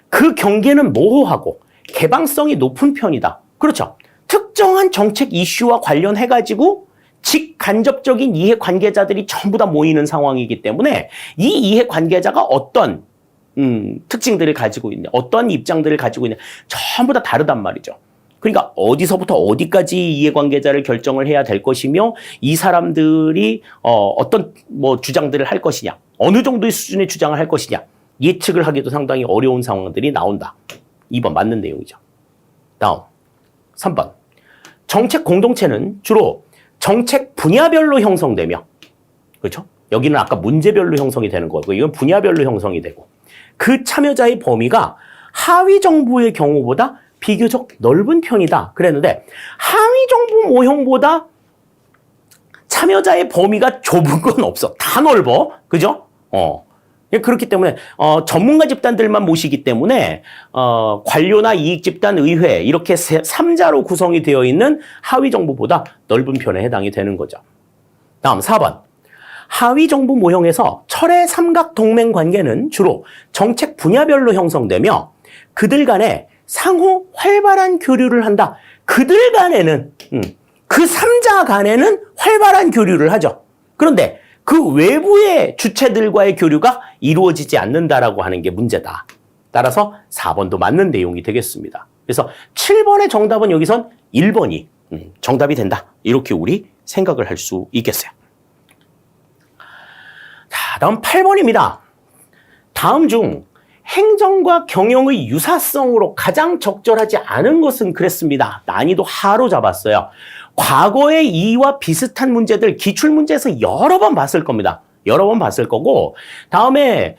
그 경계는 모호하고 개방성이 높은 편이다. 그렇죠. 특정한 정책 이슈와 관련해가지고 직간접적인 이해관계자들이 전부 다 모이는 상황이기 때문에 이 이해관계자가 어떤 특징들을 가지고 있냐, 어떤 입장들을 가지고 있냐, 전부 다 다르단 말이죠. 그러니까 어디서부터 어디까지 이해관계자를 결정을 해야 될 것이며 이 사람들이 어떤 주장들을 할 것이냐, 어느 정도의 수준의 주장을 할 것이냐 예측을 하기도 상당히 어려운 상황들이 나온다. 2번 맞는 내용이죠. 다음 3번. 정책 공동체는 주로 정책 분야별로 형성되며, 그렇죠? 여기는 아까 문제별로 형성이 되는 거고 이건 분야별로 형성이 되고 그 참여자의 범위가 하위 정부의 경우보다 비교적 넓은 편이다. 그랬는데 하위 정부 모형보다 참여자의 범위가 좁은 건 없어. 다 넓어. 그죠? 그렇기 때문에 전문가 집단들만 모시기 때문에 관료나 이익 집단, 의회 이렇게 3자로 구성이 되어 있는 하위 정부보다 넓은 편에 해당이 되는 거죠. 다음 4번. 하위 정부 모형에서 철의 삼각 동맹 관계는 주로 정책 분야별로 형성되며 그들 간에 상호 활발한 교류를 한다. 그들 간에는 그 3자 간에는 활발한 교류를 하죠. 그런데 그 외부의 주체들과의 교류가 이루어지지 않는다라고 하는 게 문제다. 따라서 4번도 맞는 내용이 되겠습니다. 그래서 7번의 정답은 여기선 1번이 정답이 된다. 이렇게 우리 생각을 할 수 있겠어요. 자, 다음 8번입니다. 다음 중 행정과 경영의 유사성으로 가장 적절하지 않은 것은 그랬습니다. 난이도 하로 잡았어요. 과거의 이와 비슷한 문제들 기출문제에서 여러 번 봤을 겁니다. 여러 번 봤을 거고, 다음에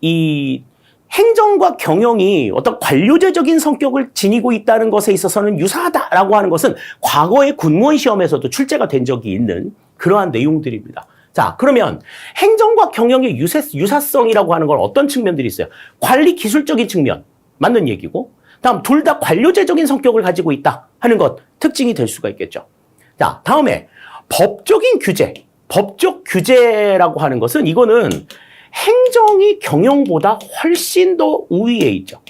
이 행정과 경영이 어떤 관료제적인 성격을 지니고 있다는 것에 있어서는 유사하다라고 하는 것은 과거의 군무원 시험에서도 출제가 된 적이 있는 그러한 내용들입니다. 자, 그러면 행정과 경영의 유사성이라고 하는 건 어떤 측면들이 있어요? 관리 기술적인 측면, 맞는 얘기고, 다음 둘 다 관료제적인 성격을 가지고 있다 하는 것, 특징이 될 수가 있겠죠. 자, 다음에 법적인 규제, 법적 규제라고 하는 것은 이거는 행정이 경영보다 훨씬 더 우위에 있죠.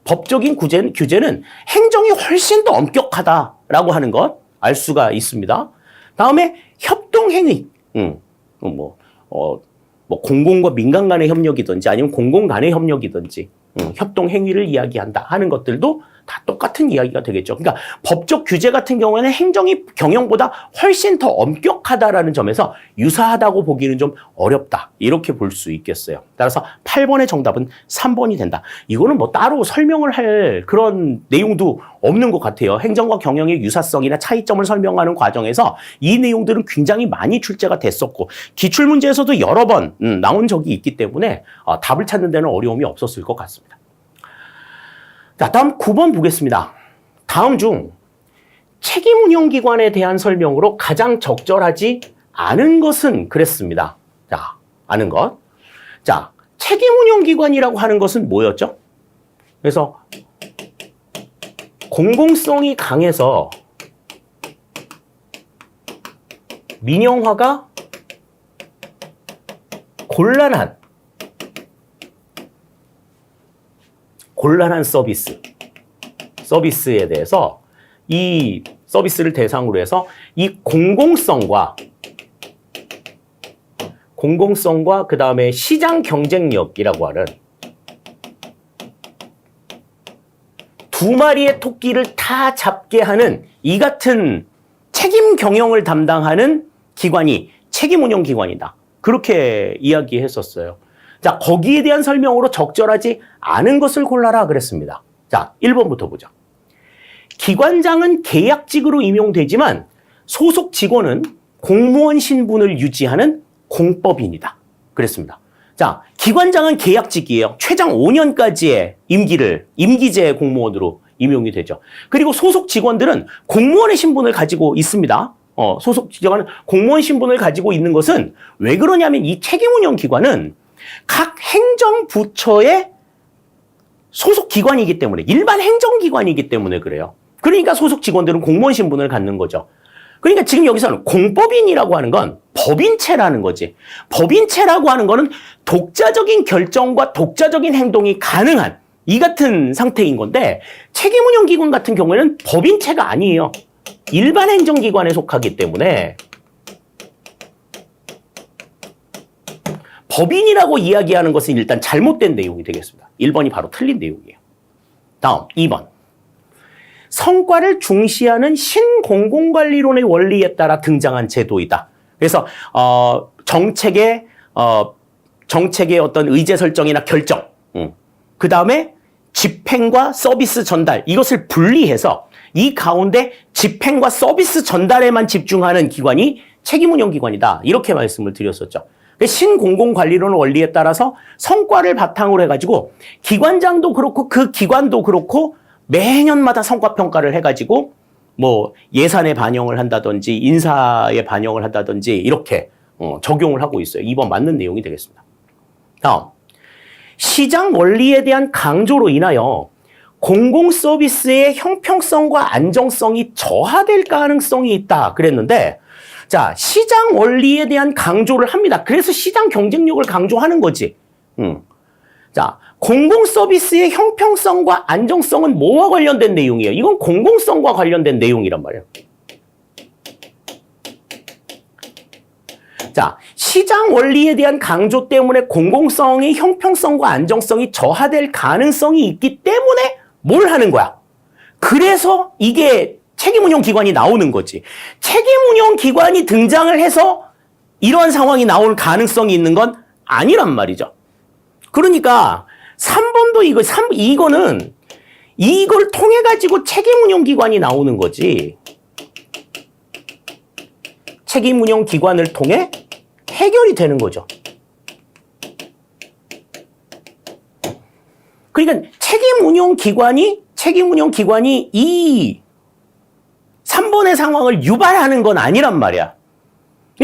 법적인 규제는 행정이 훨씬 더 엄격하다라고 하는 것 알 수가 있습니다. 다음에 협동행위, 공공과 민간 간의 협력이든지 아니면 공공 간의 협력이든지 협동행위를 이야기한다 하는 것들도 다 똑같은 이야기가 되겠죠. 그러니까 법적 규제 같은 경우에는 행정이 경영보다 훨씬 더 엄격하다라는 점에서 유사하다고 보기는 좀 어렵다. 이렇게 볼 수 있겠어요. 따라서 8번의 정답은 3번이 된다. 이거는 뭐 따로 설명을 할 그런 내용도 없는 것 같아요. 행정과 경영의 유사성이나 차이점을 설명하는 과정에서 이 내용들은 굉장히 많이 출제가 됐었고 기출문제에서도 여러 번 나온 적이 있기 때문에 답을 찾는 데는 어려움이 없었을 것 같습니다. 자, 다음 9번 보겠습니다. 다음 중 책임운영기관에 대한 설명으로 가장 적절하지 않은 것은 그랬습니다. 자, 아는 것. 자, 책임운영기관이라고 하는 것은 뭐였죠? 그래서 공공성이 강해서 민영화가 곤란한 서비스에 대해서 이 서비스를 대상으로 해서 이 공공성과 그 다음에 시장 경쟁력이라고 하는 두 마리의 토끼를 다 잡게 하는 이 같은 책임 경영을 담당하는 기관이 책임운영기관이다. 그렇게 이야기했었어요. 자, 거기에 대한 설명으로 적절하지 않은 것을 골라라 그랬습니다. 자, 1번부터 보죠. 기관장은 계약직으로 임용되지만 소속 직원은 공무원 신분을 유지하는 공법인이다. 그랬습니다. 자, 기관장은 계약직이에요. 최장 5년까지의 임기제 공무원으로 임용이 되죠. 그리고 소속 직원들은 공무원의 신분을 가지고 있습니다. 소속 직원은 공무원 신분을 가지고 있는 것은 왜 그러냐면 이 책임운영기관은 각 행정부처의 소속 기관이기 때문에 일반 행정기관이기 때문에 그래요. 그러니까 소속 직원들은 공무원 신분을 갖는 거죠. 그러니까 지금 여기서는 공법인이라고 하는 건 법인체라는 거지. 법인체라고 하는 거는 독자적인 결정과 독자적인 행동이 가능한 이 같은 상태인 건데 책임운영기관 같은 경우에는 법인체가 아니에요. 일반 행정기관에 속하기 때문에 법인이라고 이야기하는 것은 일단 잘못된 내용이 되겠습니다. 1번이 바로 틀린 내용이에요. 다음 2번. 성과를 중시하는 신공공관리론의 원리에 따라 등장한 제도이다. 그래서 정책의 어떤 의제 설정이나 결정, 그 다음에 집행과 서비스 전달 이것을 분리해서 이 가운데 집행과 서비스 전달에만 집중하는 기관이 책임운영기관이다. 이렇게 말씀을 드렸었죠. 신공공관리론 원리에 따라서 성과를 바탕으로 해가지고 기관장도 그렇고 그 기관도 그렇고 매년마다 성과평가를 해가지고 뭐 예산에 반영을 한다든지 인사에 반영을 한다든지 이렇게 적용을 하고 있어요. 2번 맞는 내용이 되겠습니다. 다음, 시장 원리에 대한 강조로 인하여 공공서비스의 형평성과 안정성이 저하될 가능성이 있다 그랬는데 자, 시장 원리에 대한 강조를 합니다. 그래서 시장 경쟁력을 강조하는 거지. 자, 공공서비스의 형평성과 안정성은 뭐와 관련된 내용이에요? 이건 공공성과 관련된 내용이란 말이에요. 자, 시장 원리에 대한 강조 때문에 공공성의 형평성과 안정성이 저하될 가능성이 있기 때문에 뭘 하는 거야? 그래서 이게 책임운용기관이 나오는 거지. 책임운용기관이 등장을 해서 이러한 상황이 나올 가능성이 있는 건 아니란 말이죠. 그러니까 3번도 이거는 이걸 통해 가지고 책임운용기관이 나오는 거지. 책임운용기관을 통해 해결이 되는 거죠. 그러니까 책임운용기관이 이 3번의 상황을 유발하는 건 아니란 말이야.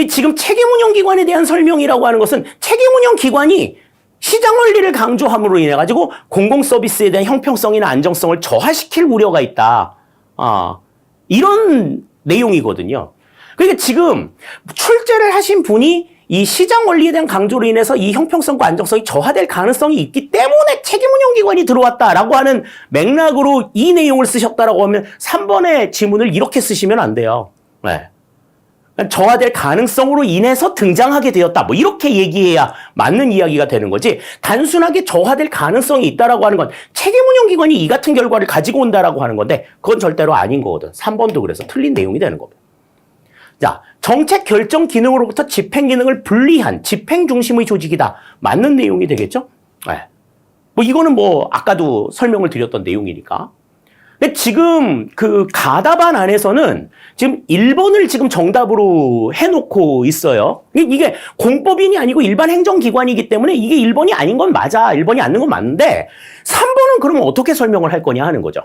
지금 책임운용기관에 대한 설명이라고 하는 것은 책임운용기관이 시장 원리를 강조함으로 인해 가지고 공공서비스에 대한 형평성이나 안정성을 저하시킬 우려가 있다. 이런 내용이거든요. 그러니까 지금 출제를 하신 분이 이 시장 원리에 대한 강조로 인해서 이 형평성과 안정성이 저하될 가능성이 있기 때문에 책임운용기관이 들어왔다라고 하는 맥락으로 이 내용을 쓰셨다라고 하면 3번의 지문을 이렇게 쓰시면 안 돼요. 네. 저하될 가능성으로 인해서 등장하게 되었다. 뭐 이렇게 얘기해야 맞는 이야기가 되는 거지. 단순하게 저하될 가능성이 있다라고 하는 건 책임운용기관이 이 같은 결과를 가지고 온다라고 하는 건데 그건 절대로 아닌 거거든. 3번도 그래서 틀린 내용이 되는 겁니다. 자, 정책 결정 기능으로부터 집행 기능을 분리한 집행 중심의 조직이다. 맞는 내용이 되겠죠? 네. 뭐 이거는 뭐 아까도 설명을 드렸던 내용이니까. 근데 지금 그 가답안 안에서는 지금 1번을 지금 정답으로 해놓고 있어요. 이게 공법인이 아니고 일반 행정기관이기 때문에 이게 1번이 아닌 건 맞아. 1번이 아닌 건 맞는데 3번은 그러면 어떻게 설명을 할 거냐 하는 거죠.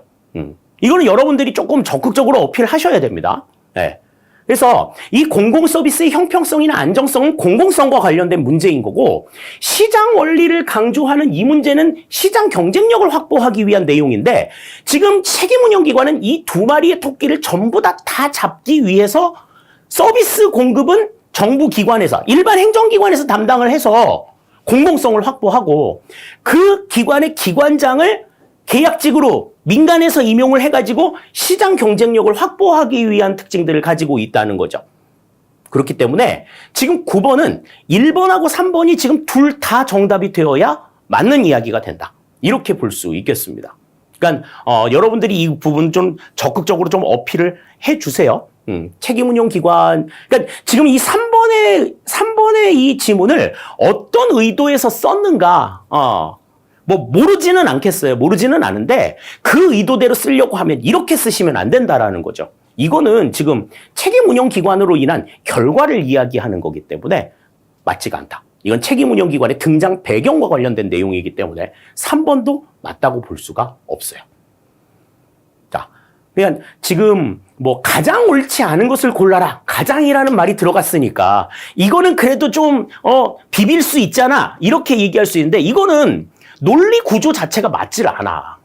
이거는 여러분들이 조금 적극적으로 어필하셔야 됩니다. 네. 그래서 이 공공서비스의 형평성이나 안정성은 공공성과 관련된 문제인 거고 시장 원리를 강조하는 이 문제는 시장 경쟁력을 확보하기 위한 내용인데 지금 책임운용기관은 이 두 마리의 토끼를 전부 다 잡기 위해서 서비스 공급은 정부 기관에서 일반 행정기관에서 담당을 해서 공공성을 확보하고 그 기관의 기관장을 계약직으로 민간에서 임용을 해가지고 시장 경쟁력을 확보하기 위한 특징들을 가지고 있다는 거죠. 그렇기 때문에 지금 9번은 1번하고 3번이 지금 둘 다 정답이 되어야 맞는 이야기가 된다. 이렇게 볼 수 있겠습니다. 그러니까 여러분들이 이 부분 좀 적극적으로 좀 어필을 해주세요. 책임운용기관. 그러니까 지금 이 3번의 이 지문을 어떤 의도에서 썼는가, 뭐 모르지는 않겠어요. 모르지는 않은데 그 의도대로 쓰려고 하면 이렇게 쓰시면 안 된다라는 거죠. 이거는 지금 책임운용기관으로 인한 결과를 이야기하는 거기 때문에 맞지가 않다. 이건 책임운용기관의 등장 배경과 관련된 내용이기 때문에 3번도 맞다고 볼 수가 없어요. 자, 그러니까 지금 뭐 가장 옳지 않은 것을 골라라. 가장이라는 말이 들어갔으니까 이거는 그래도 좀 비빌 수 있잖아. 이렇게 얘기할 수 있는데 이거는 논리 구조 자체가 맞질 않아.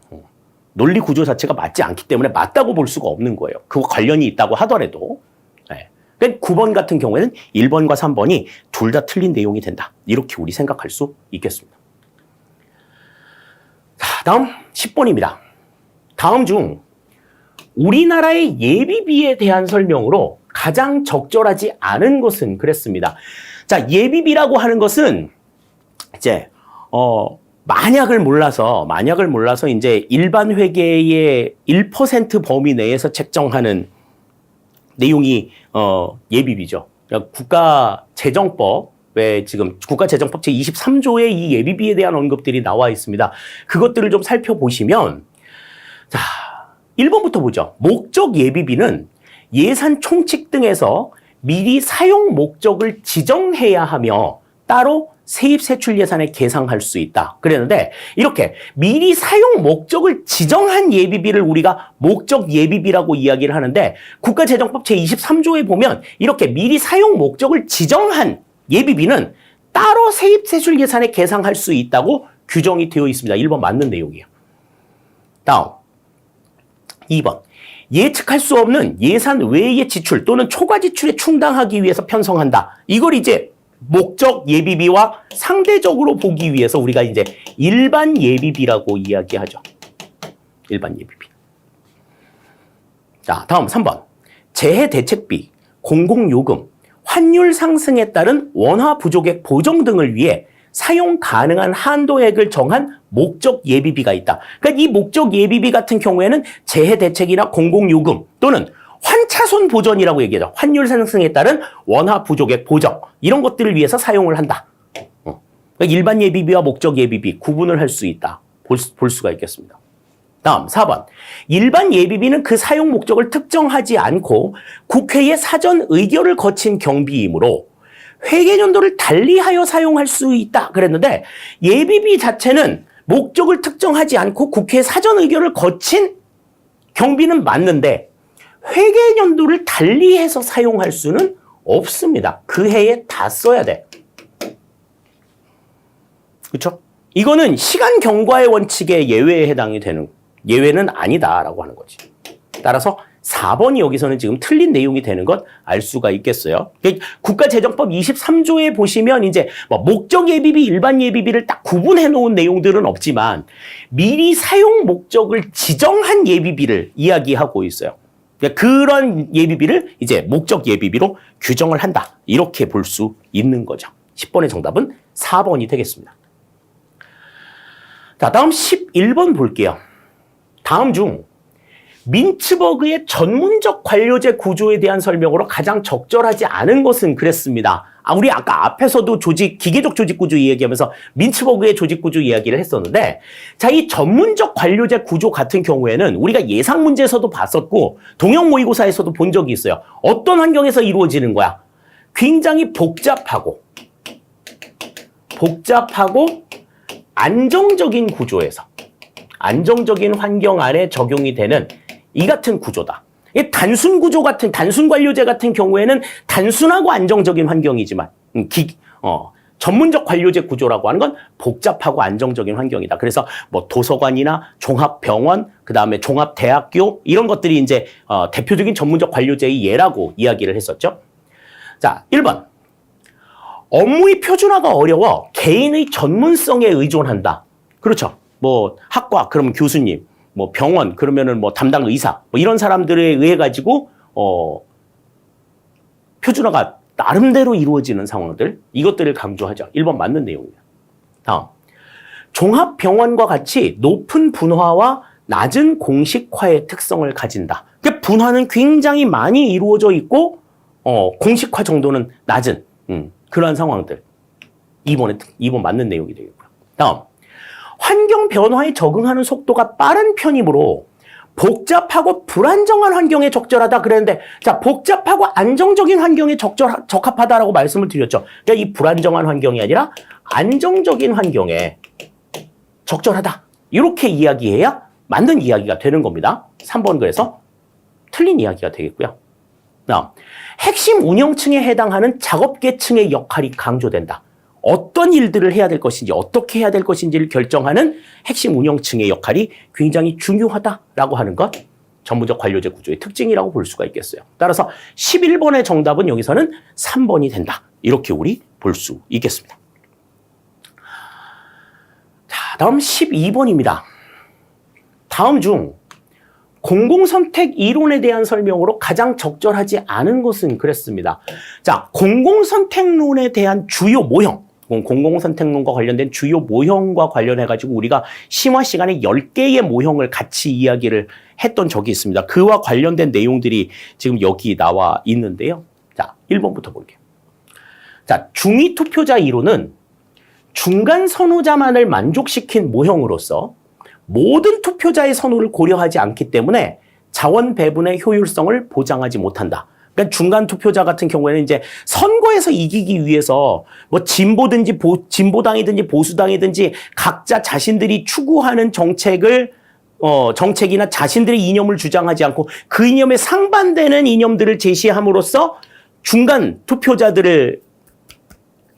논리 구조 자체가 맞지 않기 때문에 맞다고 볼 수가 없는 거예요. 그거 관련이 있다고 하더라도. 네. 그러니까 9번 같은 경우에는 1번과 3번이 둘 다 틀린 내용이 된다. 이렇게 우리 생각할 수 있겠습니다. 자, 다음 10번입니다. 다음 중 우리나라의 예비비에 대한 설명으로 가장 적절하지 않은 것은 그랬습니다. 자, 예비비라고 하는 것은 이제 만약을 몰라서 이제 일반 회계의 1% 범위 내에서 책정하는 내용이 예비비죠. 그러니까 국가재정법에 지금 국가재정법 제23조에 이 예비비에 대한 언급들이 나와 있습니다. 그것들을 좀 살펴보시면 자, 1번부터 보죠. 목적 예비비는 예산 총칙 등에서 미리 사용 목적을 지정해야 하며 따로 세입 세출 예산에 계상할 수 있다. 그랬는데 이렇게 미리 사용 목적을 지정한 예비비를 우리가 목적 예비비라고 이야기를 하는데 국가재정법 제23조에 보면 이렇게 미리 사용 목적을 지정한 예비비는 따로 세입 세출 예산에 계상할 수 있다고 규정이 되어 있습니다. 1번 맞는 내용이에요. 다음 2번 예측할 수 없는 예산 외의 지출 또는 초과 지출에 충당하기 위해서 편성한다. 이걸 이제 목적 예비비와 상대적으로 보기 위해서 우리가 이제 일반 예비비라고 이야기하죠. 일반 예비비. 자, 다음 3번. 재해 대책비, 공공요금, 환율 상승에 따른 원화 부족액 보정 등을 위해 사용 가능한 한도액을 정한 목적 예비비가 있다. 그러니까 이 목적 예비비 같은 경우에는 재해 대책이나 공공요금 또는 환차손 보전이라고 얘기하죠. 환율 상승에 따른 원화 부족액 보정 이런 것들을 위해서 사용을 한다. 그러니까 일반 예비비와 목적 예비비 구분을 할 수 있다. 볼 수가 있겠습니다. 다음 4번. 일반 예비비는 그 사용 목적을 특정하지 않고 국회의 사전 의결을 거친 경비이므로 회계연도를 달리하여 사용할 수 있다 그랬는데 예비비 자체는 목적을 특정하지 않고 국회 사전 의결을 거친 경비는 맞는데 회계연도를 달리해서 사용할 수는 없습니다. 그 해에 다 써야 돼. 그렇죠? 이거는 시간 경과의 원칙에 예외에 해당이 되는 예외는 아니다라고 하는 거지. 따라서 4번이 여기서는 지금 틀린 내용이 되는 것 알 수가 있겠어요. 국가재정법 23조에 보시면 이제 뭐 목적 예비비, 일반 예비비를 딱 구분해 놓은 내용들은 없지만 미리 사용 목적을 지정한 예비비를 이야기하고 있어요. 그런 예비비를 이제 목적 예비비로 규정을 한다. 이렇게 볼 수 있는 거죠. 10번의 정답은 4번이 되겠습니다. 자, 다음 11번 볼게요. 다음 중 민츠버그의 전문적 관료제 구조에 대한 설명으로 가장 적절하지 않은 것은 그랬습니다. 우리 아까 앞에서도 기계적 조직 구조 이야기하면서 민츠버그의 조직 구조 이야기를 했었는데, 자, 이 전문적 관료제 구조 같은 경우에는 우리가 예상 문제에서도 봤었고, 동형 모의고사에서도 본 적이 있어요. 어떤 환경에서 이루어지는 거야? 굉장히 복잡하고 안정적인 구조에서, 안정적인 환경 안에 적용이 되는 이 같은 구조다. 단순 구조 같은, 단순 관료제 같은 경우에는 단순하고 안정적인 환경이지만, 전문적 관료제 구조라고 하는 건 복잡하고 안정적인 환경이다. 그래서 뭐 도서관이나 종합병원, 그 다음에 종합대학교, 이런 것들이 이제, 대표적인 전문적 관료제의 예라고 이야기를 했었죠. 자, 1번. 업무의 표준화가 어려워 개인의 전문성에 의존한다. 그렇죠. 뭐 학과, 그러면 교수님, 뭐 병원, 그러면은 뭐 담당 의사, 뭐 이런 사람들에 의해 가지고 표준화가 나름대로 이루어지는 상황들, 이것들을 강조하죠. 1번 맞는 내용입니다. 다음, 종합병원과 같이 높은 분화와 낮은 공식화의 특성을 가진다. 그러니까 분화는 굉장히 많이 이루어져 있고 공식화 정도는 낮은 그러한 상황들. 2번 맞는 내용이 되겠고요. 다음, 환경 변화에 적응하는 속도가 빠른 편이므로 복잡하고 불안정한 환경에 적절하다 그랬는데, 자, 복잡하고 안정적인 환경에 적합하다라고 말씀을 드렸죠. 그러니까 이 불안정한 환경이 아니라 안정적인 환경에 적절하다. 이렇게 이야기해야 맞는 이야기가 되는 겁니다. 3번 그래서 틀린 이야기가 되겠고요. 다음, 핵심 운영층에 해당하는 작업계층의 역할이 강조된다. 어떤 일들을 해야 될 것인지, 어떻게 해야 될 것인지를 결정하는 핵심 운영층의 역할이 굉장히 중요하다라고 하는 것, 전문적 관료제 구조의 특징이라고 볼 수가 있겠어요. 따라서 11번의 정답은 여기서는 3번이 된다. 이렇게 우리 볼 수 있겠습니다. 자, 다음 12번입니다. 다음 중 공공선택 이론에 대한 설명으로 가장 적절하지 않은 것은 그랬습니다. 자, 공공선택론에 대한 주요 모형, 공공선택론과 관련된 주요 모형과 관련해가지고 우리가 심화 시간에 10개의 모형을 같이 이야기를 했던 적이 있습니다. 그와 관련된 내용들이 지금 여기 나와 있는데요. 자, 1번부터 볼게요. 자, 중위 투표자 이론은 중간 선호자만을 만족시킨 모형으로서 모든 투표자의 선호를 고려하지 않기 때문에 자원 배분의 효율성을 보장하지 못한다. 그러니까 중간 투표자 같은 경우에는 이제 선거에서 이기기 위해서 뭐 진보당이든지 보수당이든지 각자 자신들이 추구하는 정책이나 자신들의 이념을 주장하지 않고 그 이념에 상반되는 이념들을 제시함으로써 중간 투표자들을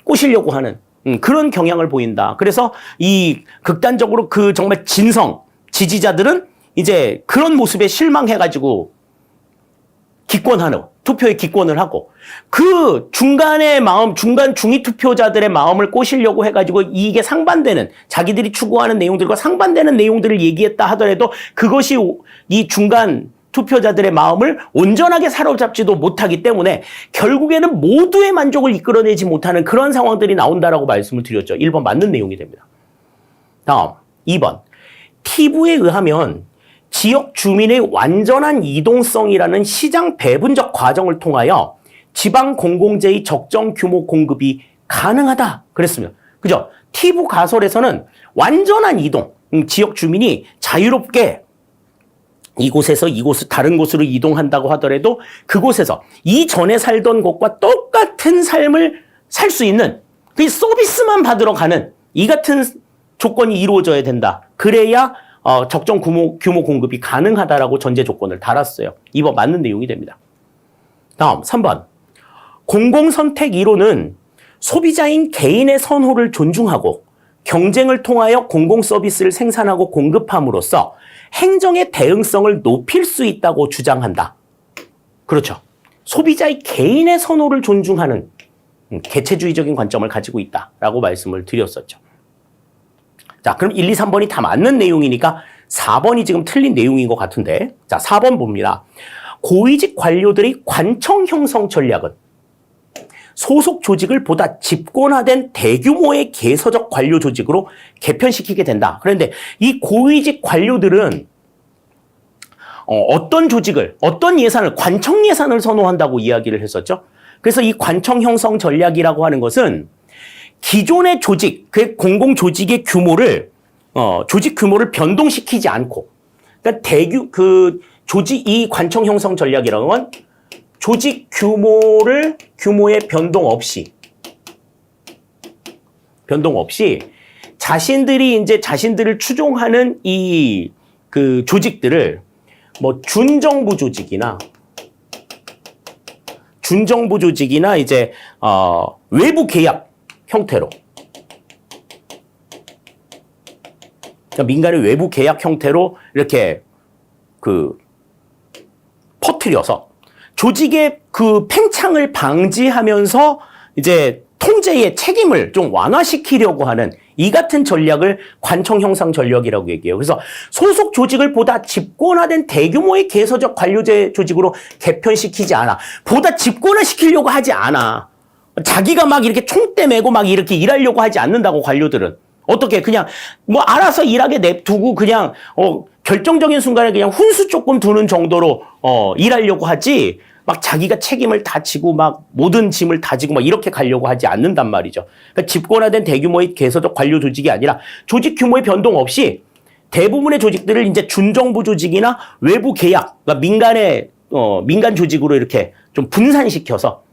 꼬시려고 하는 그런 경향을 보인다. 그래서 이 극단적으로 그 정말 진성 지지자들은 이제 그런 모습에 실망해가지고 투표에 기권을 하고 그 중간의 마음, 중간 중위 투표자들의 마음을 꼬시려고 해가지고 이게 상반되는 자기들이 추구하는 내용들과 상반되는 내용들을 얘기했다 하더라도 그것이 이 중간 투표자들의 마음을 온전하게 사로잡지도 못하기 때문에 결국에는 모두의 만족을 이끌어내지 못하는 그런 상황들이 나온다라고 말씀을 드렸죠. 1번 맞는 내용이 됩니다. 다음, 2번. 티브에 의하면 지역 주민의 완전한 이동성이라는 시장 배분적 과정을 통하여 지방 공공재의 적정 규모 공급이 가능하다. 그랬습니다. 그죠? 티브 가설에서는 완전한 이동, 지역 주민이 자유롭게 이곳에서 이곳 다른 곳으로 이동한다고 하더라도 그곳에서 이전에 살던 곳과 똑같은 삶을 살 수 있는 그 서비스만 받으러 가는 이 같은 조건이 이루어져야 된다. 그래야 적정 규모 공급이 가능하다라고 전제 조건을 달았어요. 이번 맞는 내용이 됩니다. 다음 3번. 공공선택 이론은 소비자인 개인의 선호를 존중하고 경쟁을 통하여 공공서비스를 생산하고 공급함으로써 행정의 대응성을 높일 수 있다고 주장한다. 그렇죠. 소비자의 개인의 선호를 존중하는 개체주의적인 관점을 가지고 있다라고 말씀을 드렸었죠. 자, 그럼 1, 2, 3번이 다 맞는 내용이니까 4번이 지금 틀린 내용인 것 같은데, 자, 4번 봅니다. 고위직 관료들의 관청 형성 전략은 소속 조직을 보다 집권화된 대규모의 개서적 관료 조직으로 개편시키게 된다. 그런데 이 고위직 관료들은 어떤 조직을, 어떤 예산을, 관청 예산을 선호한다고 이야기를 했었죠. 그래서 이 관청 형성 전략이라고 하는 것은 기존의 조직, 그 공공 조직의 규모를 조직 규모를 변동시키지 않고, 그러니까 이 관청 형성 전략이라는 건 조직 규모의 변동 없이 자신들을 추종하는 이 그 조직들을 뭐 준정부 조직이나 이제 외부 계약 형태로, 그러니까 민간의 외부 계약 형태로 이렇게 퍼뜨려서 조직의 그 팽창을 방지하면서 이제 통제의 책임을 좀 완화시키려고 하는 이 같은 전략을 관청 형성 전략이라고 얘기해요. 그래서 소속 조직을 보다 집권화된 대규모의 개서적 관료제 조직으로 개편시키지 않아. 보다 집권화시키려고 하지 않아. 자기가 막 이렇게 총대 메고 막 이렇게 일하려고 하지 않는다고, 관료들은. 어떻게 그냥 뭐 알아서 일하게 냅두고 그냥 결정적인 순간에 그냥 훈수 조금 두는 정도로 일하려고 하지, 막 자기가 책임을 다 지고 막 모든 짐을 다 지고 막 이렇게 가려고 하지 않는단 말이죠. 그러니까 집권화된 대규모의 개서적 관료 조직이 아니라 조직 규모의 변동 없이 대부분의 조직들을 이제 준정부 조직이나 외부 계약, 그러니까 민간 조직으로 이렇게 좀 분산시켜서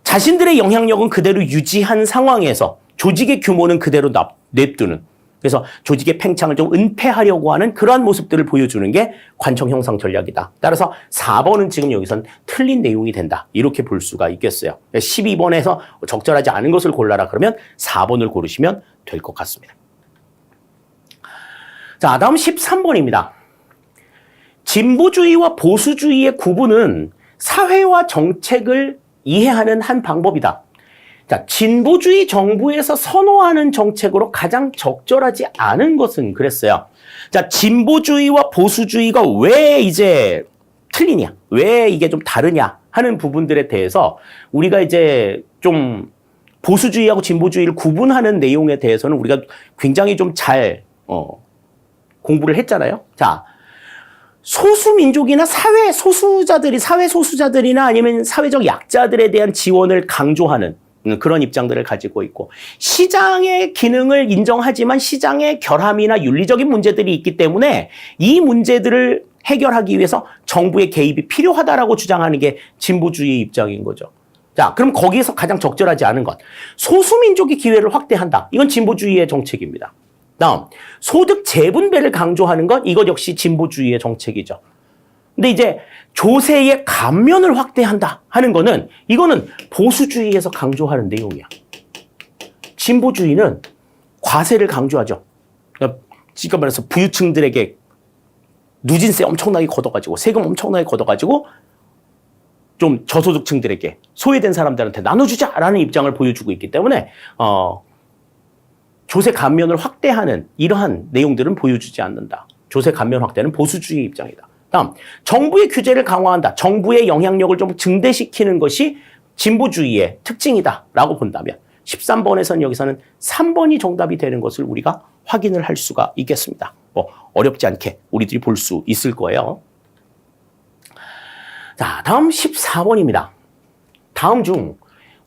자신들의 영향력은 그대로 유지한 상황에서 조직의 규모는 그대로 냅두는, 그래서 조직의 팽창을 좀 은폐하려고 하는 그러한 모습들을 보여주는 게 관청 형성 전략이다. 따라서 4번은 지금 여기선 틀린 내용이 된다. 이렇게 볼 수가 있겠어요. 12번에서 적절하지 않은 것을 골라라 그러면 4번을 고르시면 될 것 같습니다. 자, 다음 13번입니다. 진보주의와 보수주의의 구분은 사회와 정책을 이해하는 한 방법이다. 자, 진보주의 정부에서 선호하는 정책으로 가장 적절하지 않은 것은 그랬어요. 자, 진보주의와 보수주의가 왜 이제 틀리냐, 왜 이게 좀 다르냐 하는 부분들에 대해서 우리가 이제 좀 보수주의하고 진보주의를 구분하는 내용에 대해서는 우리가 굉장히 좀 잘 공부를 했잖아요. 자, 소수민족이나 사회 소수자들이나 아니면 사회적 약자들에 대한 지원을 강조하는 그런 입장들을 가지고 있고, 시장의 기능을 인정하지만 시장의 결함이나 윤리적인 문제들이 있기 때문에 이 문제들을 해결하기 위해서 정부의 개입이 필요하다라고 주장하는 게 진보주의의 입장인 거죠. 자, 그럼 거기에서 가장 적절하지 않은 것, 소수민족의 기회를 확대한다. 이건 진보주의의 정책입니다. 다음, 소득 재분배를 강조하는 것, 이것 역시 진보주의의 정책이죠. 근데 이제 조세의 감면을 확대한다 하는 거는, 이거는 보수주의에서 강조하는 내용이야. 진보주의는 과세를 강조하죠. 그러니까 말해서 부유층들에게 누진세 엄청나게 걷어가지고, 세금 엄청나게 걷어가지고 좀 저소득층들에게, 소외된 사람들한테 나눠주자라는 입장을 보여주고 있기 때문에 조세 감면을 확대하는 이러한 내용들은 보여주지 않는다. 조세 감면 확대는 보수주의 입장이다. 다음, 정부의 규제를 강화한다. 정부의 영향력을 좀 증대시키는 것이 진보주의의 특징이다라고 본다면, 13번에서는 여기서는 3번이 정답이 되는 것을 우리가 확인을 할 수가 있겠습니다. 뭐 어렵지 않게 우리들이 볼 수 있을 거예요. 자, 다음 14번입니다. 다음 중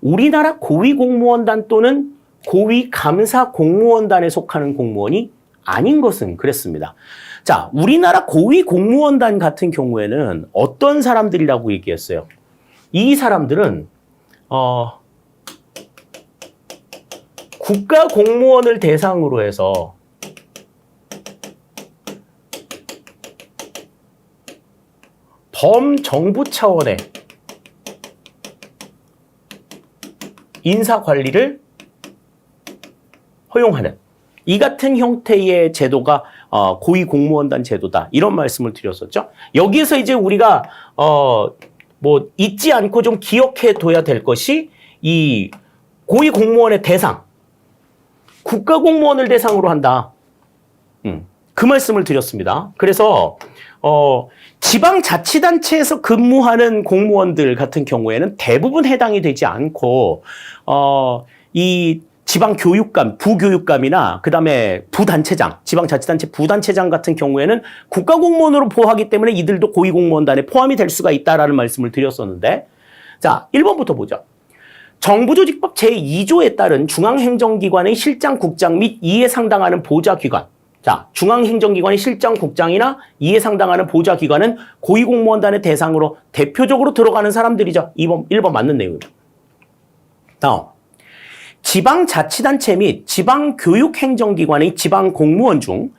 우리나라 고위공무원단 또는 고위감사공무원단에 속하는 공무원이 아닌 것은 그랬습니다. 자, 우리나라 고위공무원단 같은 경우에는 어떤 사람들이라고 얘기했어요? 이 사람들은 국가공무원을 대상으로 해서 범정부 차원의 인사관리를 허용하는 이 같은 형태의 제도가 고위공무원단 제도다. 이런 말씀을 드렸었죠. 여기에서 이제 우리가 뭐 잊지 않고 좀 기억해 둬야 될 것이 이 고위공무원의 대상, 국가공무원을 대상으로 한다. 그 말씀을 드렸습니다. 그래서 지방자치단체에서 근무하는 공무원들 같은 경우에는 대부분 해당이 되지 않고 이 지방교육감, 부교육감이나 그다음에 부단체장, 지방자치단체 부단체장 같은 경우에는 국가공무원으로 보호하기 때문에 이들도 고위공무원단에 포함이 될 수가 있다라는 말씀을 드렸었는데, 자, 1번부터 보죠. 정부조직법 제2조에 따른 중앙행정기관의 실장, 국장 및 이에 상당하는 보좌기관. 자, 중앙행정기관의 실장, 국장이나 이에 상당하는 보좌기관은 고위공무원단의 대상으로 대표적으로 들어가는 사람들이죠. 1번 맞는 내용입니다. 다음. 지방자치단체 및 지방교육행정기관의 지방공무원 중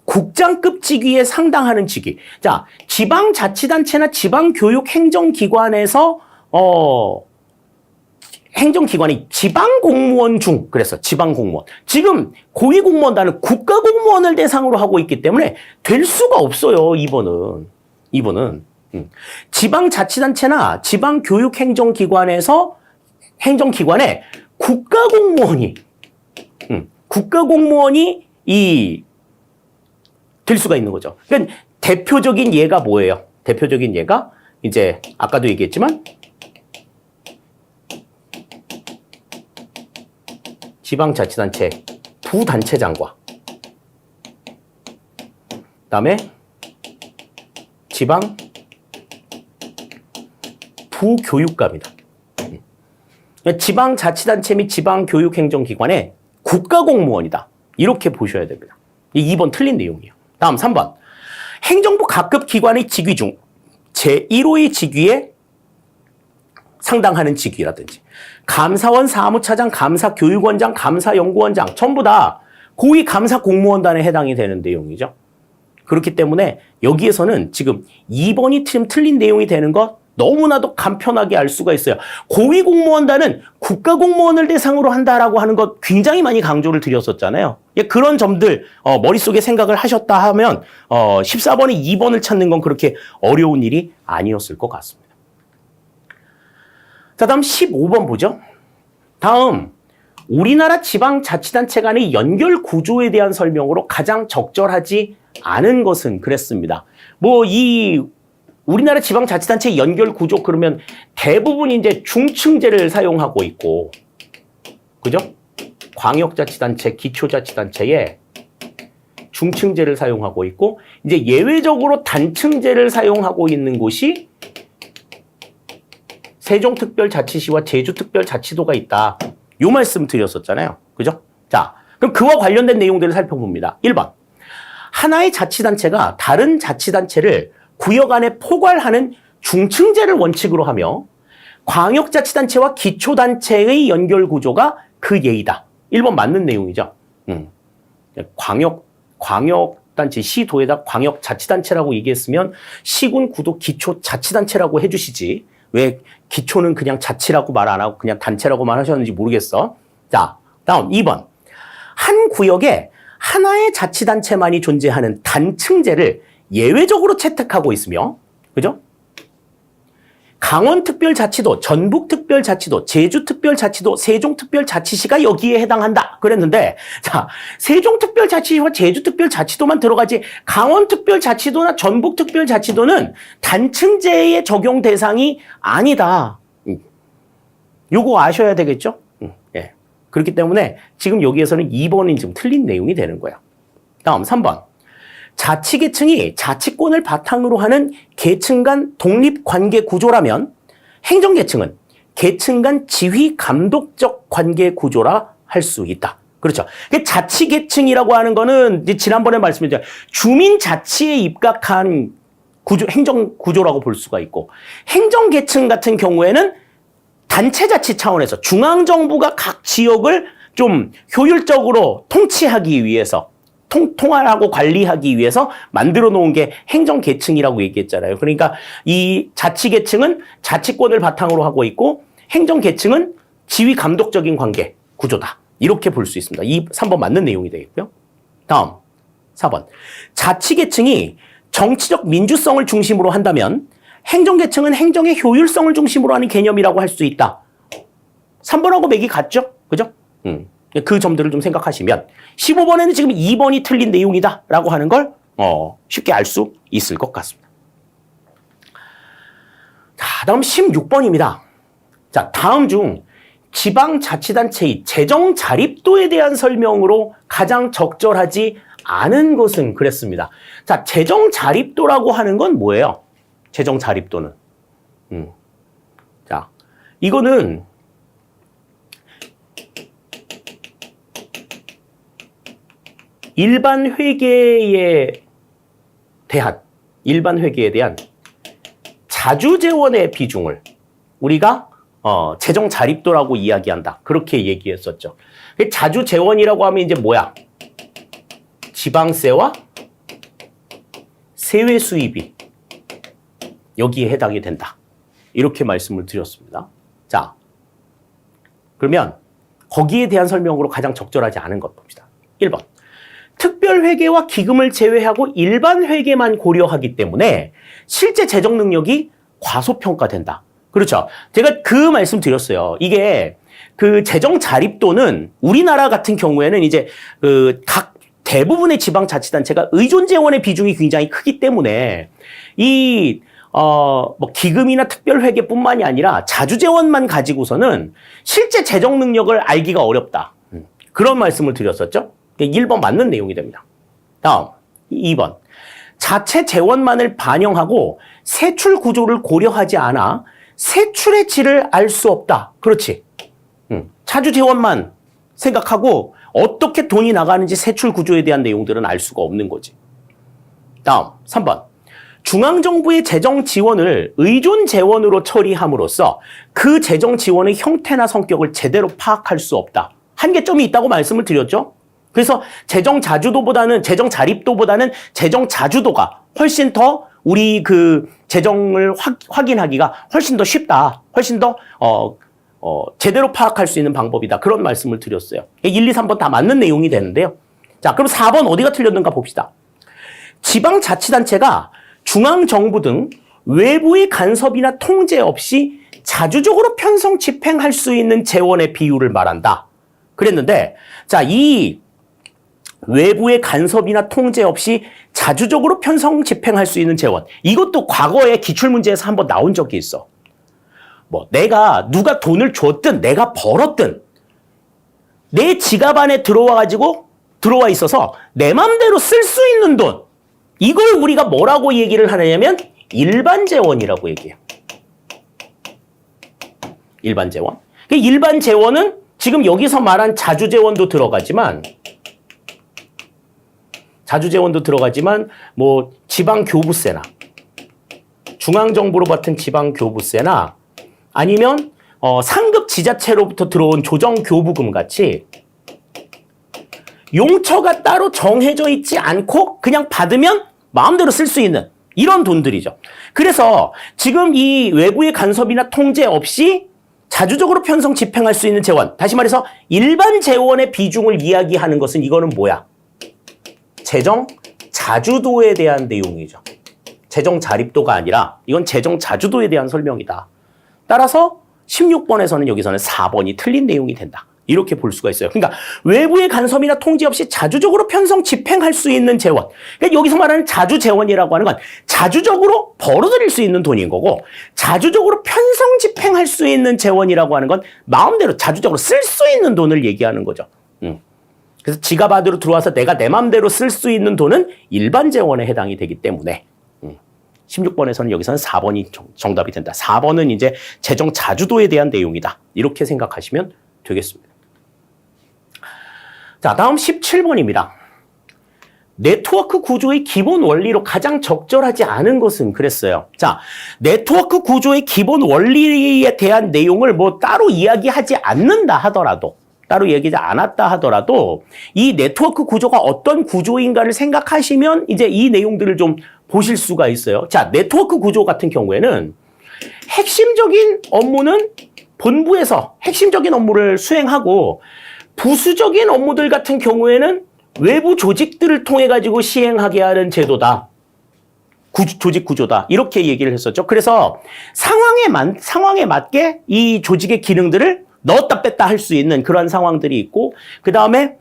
국장급 직위에 상당하는 직위. 자, 지방자치단체나 지방교육행정기관에서 행정기관이 지방공무원 중, 그래서 지방공무원. 지금 고위공무원단은 국가공무원을 대상으로 하고 있기 때문에 될 수가 없어요, 2번은. 지방자치단체나 지방교육행정기관에서 행정기관에 국가공무원이 될 수가 있는 거죠. 그러니까 대표적인 예가 뭐예요? 대표적인 예가 이제 아까도 얘기했지만 지방자치단체 부단체장과 그다음에 지방 부교육감이다. 지방자치단체 및 지방교육행정기관의 국가공무원이다. 이렇게 보셔야 됩니다. 2번 틀린 내용이에요. 다음 3번. 행정부 각급 기관의 직위 중 제1호의 직위에 상당하는 직위라든지 감사원 사무차장, 감사교육원장, 감사연구원장 전부 다 고위감사공무원단에 해당이 되는 내용이죠. 그렇기 때문에 여기에서는 지금 2번이 틀린 내용이 되는 것 너무나도 간편하게 알 수가 있어요. 고위공무원단은 국가공무원을 대상으로 한다라고 하는 것 굉장히 많이 강조를 드렸었잖아요. 그런 점들 머릿속에 생각을 하셨다 하면 14번에 2번을 찾는 건 그렇게 어려운 일이 아니었을 것 같습니다. 자, 다음 15번 보죠. 다음 우리나라 지방자치단체 간의 연결 구조에 대한 설명으로 가장 적절하지 않은 것은 그랬습니다. 우리나라 지방자치단체 연결 구조 그러면 대부분 이제 중층제를 사용하고 있고, 그죠? 광역자치단체, 기초자치단체에 중층제를 사용하고 있고, 이제 예외적으로 단층제를 사용하고 있는 곳이 세종특별자치시와 제주특별자치도가 있다. 요 말씀 드렸었잖아요. 그죠? 자, 그럼 그와 관련된 내용들을 살펴봅니다. 1번. 하나의 자치단체가 다른 자치단체를 구역 안에 포괄하는 중층제를 원칙으로 하며 광역자치단체와 기초단체의 연결구조가 그 예이다. 1번 맞는 내용이죠. 광역단체, 시도에다 광역자치단체라고 얘기했으면 시군, 구도, 기초자치단체라고 해주시지. 왜 기초는 그냥 자치라고 말 안 하고 그냥 단체라고만 하셨는지 모르겠어. 자, 다음 2번. 한 구역에 하나의 자치단체만이 존재하는 단층제를 예외적으로 채택하고 있으며, 그죠? 강원특별자치도, 전북특별자치도, 제주특별자치도, 세종특별자치시가 여기에 해당한다. 그랬는데, 자, 세종특별자치시와 제주특별자치도만 들어가지, 강원특별자치도나 전북특별자치도는 단층제의 적용 대상이 아니다. 요거 아셔야 되겠죠? 예. 그렇기 때문에 지금 여기에서는 2번이 지금 틀린 내용이 되는 거예요. 다음 3번. 자치계층이 자치권을 바탕으로 하는 계층 간 독립관계 구조라면 행정계층은 계층 간 지휘 감독적 관계 구조라 할 수 있다. 그렇죠. 자치계층이라고 하는 거는 이제 지난번에 말씀드렸죠. 주민자치에 입각한 구조, 행정구조라고 볼 수가 있고, 행정계층 같은 경우에는 단체자치 차원에서 중앙정부가 각 지역을 좀 효율적으로 통치하기 위해서, 통할하고 관리하기 위해서 만들어 놓은 게 행정계층이라고 얘기했잖아요. 그러니까 이 자치계층은 자치권을 바탕으로 하고 있고, 행정계층은 지휘 감독적인 관계 구조다. 이렇게 볼 수 있습니다. 3번 맞는 내용이 되겠고요. 다음 4번. 자치계층이 정치적 민주성을 중심으로 한다면 행정계층은 행정의 효율성을 중심으로 하는 개념이라고 할 수 있다. 3번하고 맥이 같죠? 그죠? 그 점들을 좀 생각하시면 15번에는 지금 2번이 틀린 내용이다 라고 하는 걸 쉽게 알 수 있을 것 같습니다. 자, 다음 16번입니다. 자, 다음 중 지방자치단체의 재정 자립도에 대한 설명으로 가장 적절하지 않은 것은 그랬습니다. 자, 재정 자립도라고 하는 건 뭐예요? 재정 자립도는. 자, 이거는 일반 회계에 대한 자주재원의 비중을 우리가 재정 자립도라고 이야기한다. 그렇게 얘기했었죠. 자주재원이라고 하면 이제 뭐야? 지방세와 세외 수입이 여기에 해당이 된다. 이렇게 말씀을 드렸습니다. 자, 그러면 거기에 대한 설명으로 가장 적절하지 않은 것 봅시다. 1번. 특별회계와 기금을 제외하고 일반 회계만 고려하기 때문에 실제 재정 능력이 과소평가된다. 그렇죠. 제가 그 말씀 드렸어요. 이게 그 재정 자립도는 우리나라 같은 경우에는 이제 각 대부분의 지방자치단체가 의존 재원의 비중이 굉장히 크기 때문에 뭐 기금이나 특별회계뿐만이 아니라 자주재원만 가지고서는 실제 재정 능력을 알기가 어렵다. 그런 말씀을 드렸었죠. 1번 맞는 내용이 됩니다. 다음 2번. 자체 재원만을 반영하고 세출 구조를 고려하지 않아 세출의 질을 알 수 없다. 그렇지. 자주재원만 생각하고 어떻게 돈이 나가는지 세출 구조에 대한 내용들은 알 수가 없는 거지. 다음 3번. 중앙정부의 재정 지원을 의존 재원으로 처리함으로써 그 재정 지원의 형태나 성격을 제대로 파악할 수 없다. 한계점이 있다고 말씀을 드렸죠. 그래서 재정 자립도보다는 재정 자주도가 훨씬 더 우리 그 재정을 확인하기가 훨씬 더 쉽다. 훨씬 더 제대로 파악할 수 있는 방법이다. 그런 말씀을 드렸어요. 1, 2, 3번 다 맞는 내용이 되는데요. 자, 그럼 4번 어디가 틀렸는가 봅시다. 지방자치단체가 중앙정부 등 외부의 간섭이나 통제 없이 자주적으로 편성 집행할 수 있는 재원의 비율을 말한다. 그랬는데, 자, 이 외부의 간섭이나 통제 없이 자주적으로 편성 집행할 수 있는 재원. 이것도 과거에 기출문제에서 한번 나온 적이 있어. 뭐 누가 돈을 줬든 내가 벌었든 내 지갑 안에 들어와 있어서 내 맘대로 쓸 수 있는 돈. 이걸 우리가 뭐라고 얘기를 하냐면 일반 재원이라고 얘기해요. 일반 재원. 일반 재원은 지금 여기서 말한 자주재원도 들어가지만 뭐 지방교부세나 중앙정부로 받은 지방교부세나 아니면 상급 지자체로부터 들어온 조정교부금 같이 용처가 따로 정해져 있지 않고 그냥 받으면 마음대로 쓸 수 있는 이런 돈들이죠. 그래서 지금 이 외부의 간섭이나 통제 없이 자주적으로 편성 집행할 수 있는 재원, 다시 말해서 일반 재원의 비중을 이야기하는 것은 이거는 뭐야? 재정 자주도에 대한 내용이죠. 재정 자립도가 아니라 이건 재정 자주도에 대한 설명이다. 따라서 16번에서는 여기서는 4번이 틀린 내용이 된다. 이렇게 볼 수가 있어요. 그러니까 외부의 간섭이나 통제 없이 자주적으로 편성 집행할 수 있는 재원. 그러니까 여기서 말하는 자주 재원이라고 하는 건 자주적으로 벌어들일 수 있는 돈인 거고, 자주적으로 편성 집행할 수 있는 재원이라고 하는 건 마음대로 자주적으로 쓸 수 있는 돈을 얘기하는 거죠. 그래서 지갑 안으로 들어와서 내가 내 마음대로 쓸 수 있는 돈은 일반 재원에 해당이 되기 때문에 16번에서는 여기서는 4번이 정답이 된다. 4번은 이제 재정 자주도에 대한 내용이다. 이렇게 생각하시면 되겠습니다. 자, 다음 17번입니다. 네트워크 구조의 기본 원리로 가장 적절하지 않은 것은 그랬어요. 자, 네트워크 구조의 기본 원리에 대한 내용을 뭐 따로 이야기하지 않는다 하더라도, 따로 얘기하지 않았다 하더라도 이 네트워크 구조가 어떤 구조인가를 생각하시면 이제 이 내용들을 좀 보실 수가 있어요. 자, 네트워크 구조 같은 경우에는 핵심적인 업무는 본부에서 핵심적인 업무를 수행하고, 부수적인 업무들 같은 경우에는 외부 조직들을 통해 가지고 시행하게 하는 제도다. 조직 구조다. 이렇게 얘기를 했었죠. 그래서 상황에 맞게 이 조직의 기능들을 넣었다 뺐다 할 수 있는 그런 상황들이 있고, 그 다음에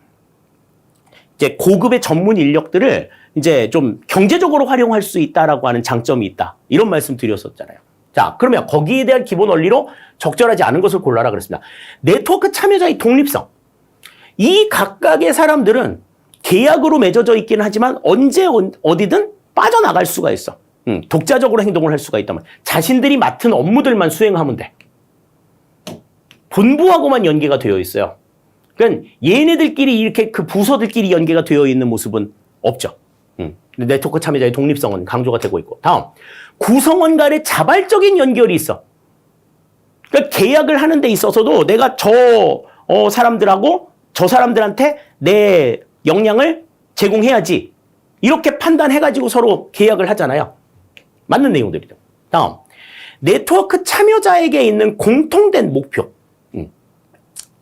이제 고급의 전문 인력들을 이제 좀 경제적으로 활용할 수 있다라고 하는 장점이 있다. 이런 말씀 드렸었잖아요. 자, 그러면 거기에 대한 기본 원리로 적절하지 않은 것을 골라라 그랬습니다. 네트워크 참여자의 독립성. 이 각각의 사람들은 계약으로 맺어져 있기는 하지만 언제 어디든 빠져나갈 수가 있어. 독자적으로 행동을 할 수가 있다면 자신들이 맡은 업무들만 수행하면 돼. 본부하고만 연계가 되어 있어요. 그러니까 얘네들끼리 이렇게 그 부서들끼리 연계가 되어 있는 모습은 없죠. 네트워크 참여자의 독립성은 강조가 되고 있고. 다음, 구성원 간의 자발적인 연결이 있어. 그러니까 계약을 하는 데 있어서도 내가 사람들하고 저 사람들한테 내 역량을 제공해야지. 이렇게 판단해가지고 서로 계약을 하잖아요. 맞는 내용들이죠. 다음, 네트워크 참여자에게 있는 공통된 목표.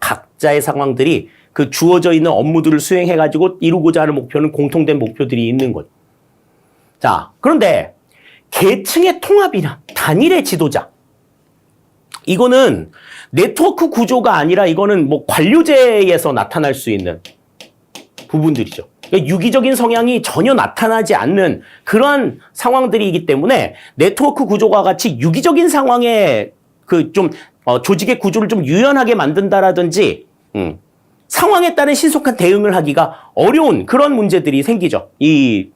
각자의 상황들이 그 주어져 있는 업무들을 수행해가지고 이루고자 하는 목표는 공통된 목표들이 있는 것. 자, 그런데 계층의 통합이나 단일의 지도자. 이거는 네트워크 구조가 아니라 이거는 뭐 관료제에서 나타날 수 있는 부분들이죠. 그러니까 유기적인 성향이 전혀 나타나지 않는 그러한 상황들이기 때문에 네트워크 구조가 같이 유기적인 상황에 그 좀 조직의 구조를 좀 유연하게 만든다라든지 상황에 따른 신속한 대응을 하기가 어려운 그런 문제들이 생기죠. 이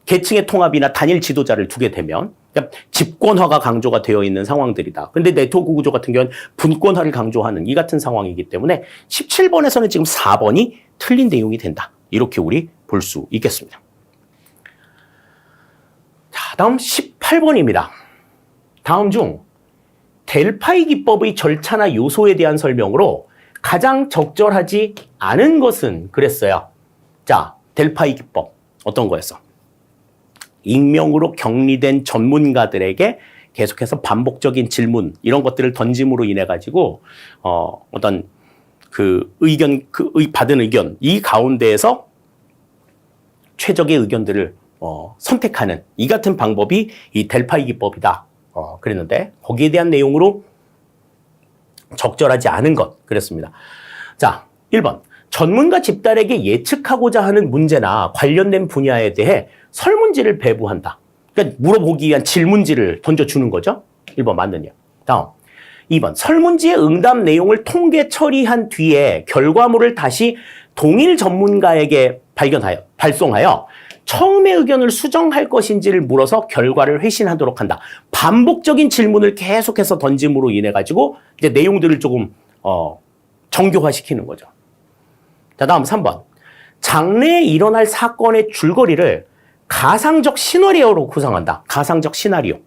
계층의 통합이나 단일 지도자를 두게 되면 그러니까 집권화가 강조가 되어 있는 상황들이다. 근데 네트워크 구조 같은 경우는 분권화를 강조하는 이 같은 상황이기 때문에 17번에서는 지금 4번이 틀린 내용이 된다. 이렇게 우리 볼 수 있겠습니다. 자, 다음 18번입니다. 다음 중 델파이 기법의 절차나 요소에 대한 설명으로 가장 적절하지 않은 것은 그랬어요. 자, 델파이 기법 어떤 거였어? 익명으로 격리된 전문가들에게 계속해서 반복적인 질문 이런 것들을 던짐으로 인해 가지고 어떤 그 의견 받은 의견 이 가운데에서 최적의 의견들을 선택하는 이 같은 방법이 이 델파이 기법이다. 그랬는데 거기에 대한 내용으로 적절하지 않은 것 그랬습니다. 자, 1번. 전문가 집단에게 예측하고자 하는 문제나 관련된 분야에 대해 설문지를 배부한다. 그러니까 물어보기 위한 질문지를 던져주는 거죠. 1번 맞느냐. 다음. 2번. 설문지의 응답 내용을 통계 처리한 뒤에 결과물을 다시 동일 전문가에게 발송하여 처음의 의견을 수정할 것인지를 물어서 결과를 회신하도록 한다. 반복적인 질문을 계속해서 던짐으로 인해 가지고 이제 내용들을 조금 정교화시키는 거죠. 자, 다음 3번. 장래에 일어날 사건의 줄거리를 가상적 시나리오로 구성한다. 가상적 시나리오.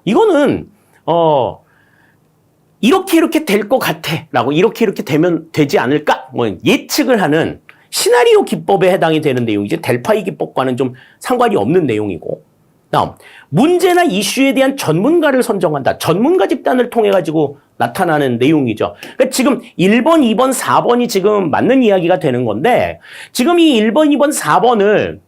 이거는 이렇게 될 것 같아라고 이렇게 되면 되지 않을까? 뭐 예측을 하는 시나리오 기법에 해당이 되는 내용이지 델파이 기법과는 좀 상관이 없는 내용이고. 다음, 문제나 이슈에 대한 전문가를 선정한다. 전문가 집단을 통해 가지고 나타나는 내용이죠. 그러니까 지금 1번, 2번, 4번이 지금 맞는 이야기가 되는 건데 지금 이 1번, 2번, 4번을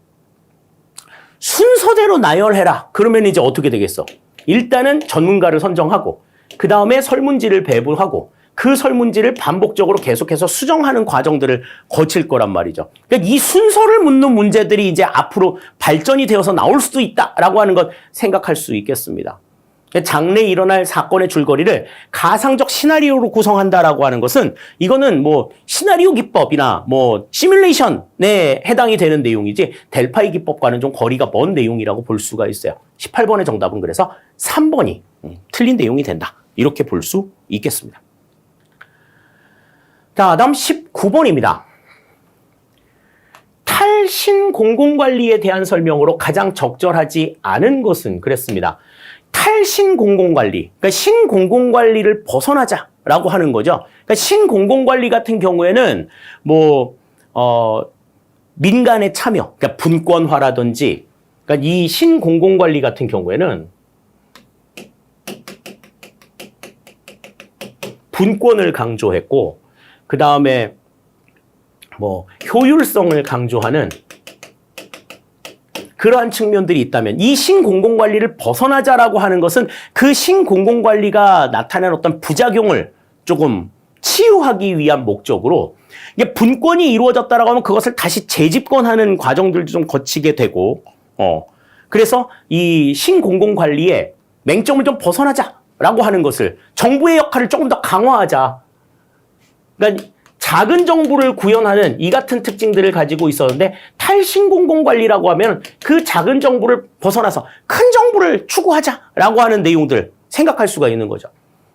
순서대로 나열해라. 그러면 이제 어떻게 되겠어? 일단은 전문가를 선정하고 그 다음에 설문지를 배부하고 그 설문지를 반복적으로 계속해서 수정하는 과정들을 거칠 거란 말이죠. 그러니까 이 순서를 묻는 문제들이 이제 앞으로 발전이 되어서 나올 수도 있다라고 하는 것 생각할 수 있겠습니다. 장래에 일어날 사건의 줄거리를 가상적 시나리오로 구성한다라고 하는 것은 이거는 뭐 시나리오 기법이나 뭐 시뮬레이션에 해당이 되는 내용이지 델파이 기법과는 좀 거리가 먼 내용이라고 볼 수가 있어요. 18번의 정답은 그래서 3번이 틀린 내용이 된다. 이렇게 볼 수 있겠습니다. 자, 다음 19번입니다. 탈신 공공관리에 대한 설명으로 가장 적절하지 않은 것은 그랬습니다. 탈신 공공관리, 그러니까 신공공관리를 벗어나자라고 하는 거죠. 그러니까 신공공관리 같은 경우에는 민간의 참여, 그러니까 분권화라든지, 그러니까 이 신공공관리 같은 경우에는 분권을 강조했고, 그 다음에 효율성을 강조하는 그러한 측면들이 있다면 이 신공공관리를 벗어나자라고 하는 것은 그 신공공관리가 나타낸 어떤 부작용을 조금 치유하기 위한 목적으로 이게 분권이 이루어졌다라고 하면 그것을 다시 재집권하는 과정들도 좀 거치게 되고 그래서 이 신공공관리의 맹점을 좀 벗어나자라고 하는 것을 정부의 역할을 조금 더 강화하자. 그러니까 작은 정부를 구현하는 이 같은 특징들을 가지고 있었는데 탈신공공관리라고 하면 그 작은 정부를 벗어나서 큰 정부를 추구하자라고 하는 내용들 생각할 수가 있는 거죠.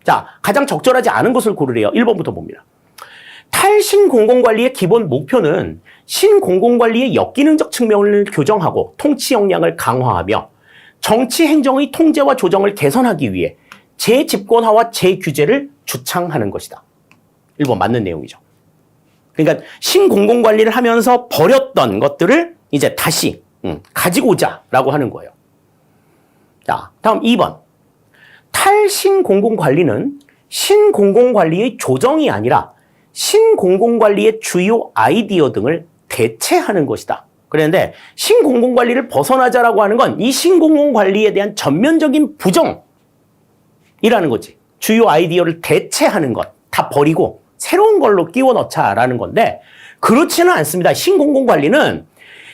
자, 가장 적절하지 않은 것을 고르래요. 1번부터 봅니다. 탈신공공관리의 기본 목표는 신공공관리의 역기능적 측면을 교정하고 통치 역량을 강화하며 정치 행정의 통제와 조정을 개선하기 위해 재집권화와 재규제를 주창하는 것이다. 1번 맞는 내용이죠. 그러니까 신공공관리를 하면서 버렸던 것들을 이제 다시 가지고 오자라고 하는 거예요. 자, 다음 2번. 탈신공공관리는 신공공관리의 조정이 아니라 신공공관리의 주요 아이디어 등을 대체하는 것이다. 그런데 신공공관리를 벗어나자라고 하는 건 이 신공공관리에 대한 전면적인 부정이라는 거지. 주요 아이디어를 대체하는 것, 다 버리고 새로운 걸로 끼워 넣자라는 건데 그렇지는 않습니다. 신공공관리는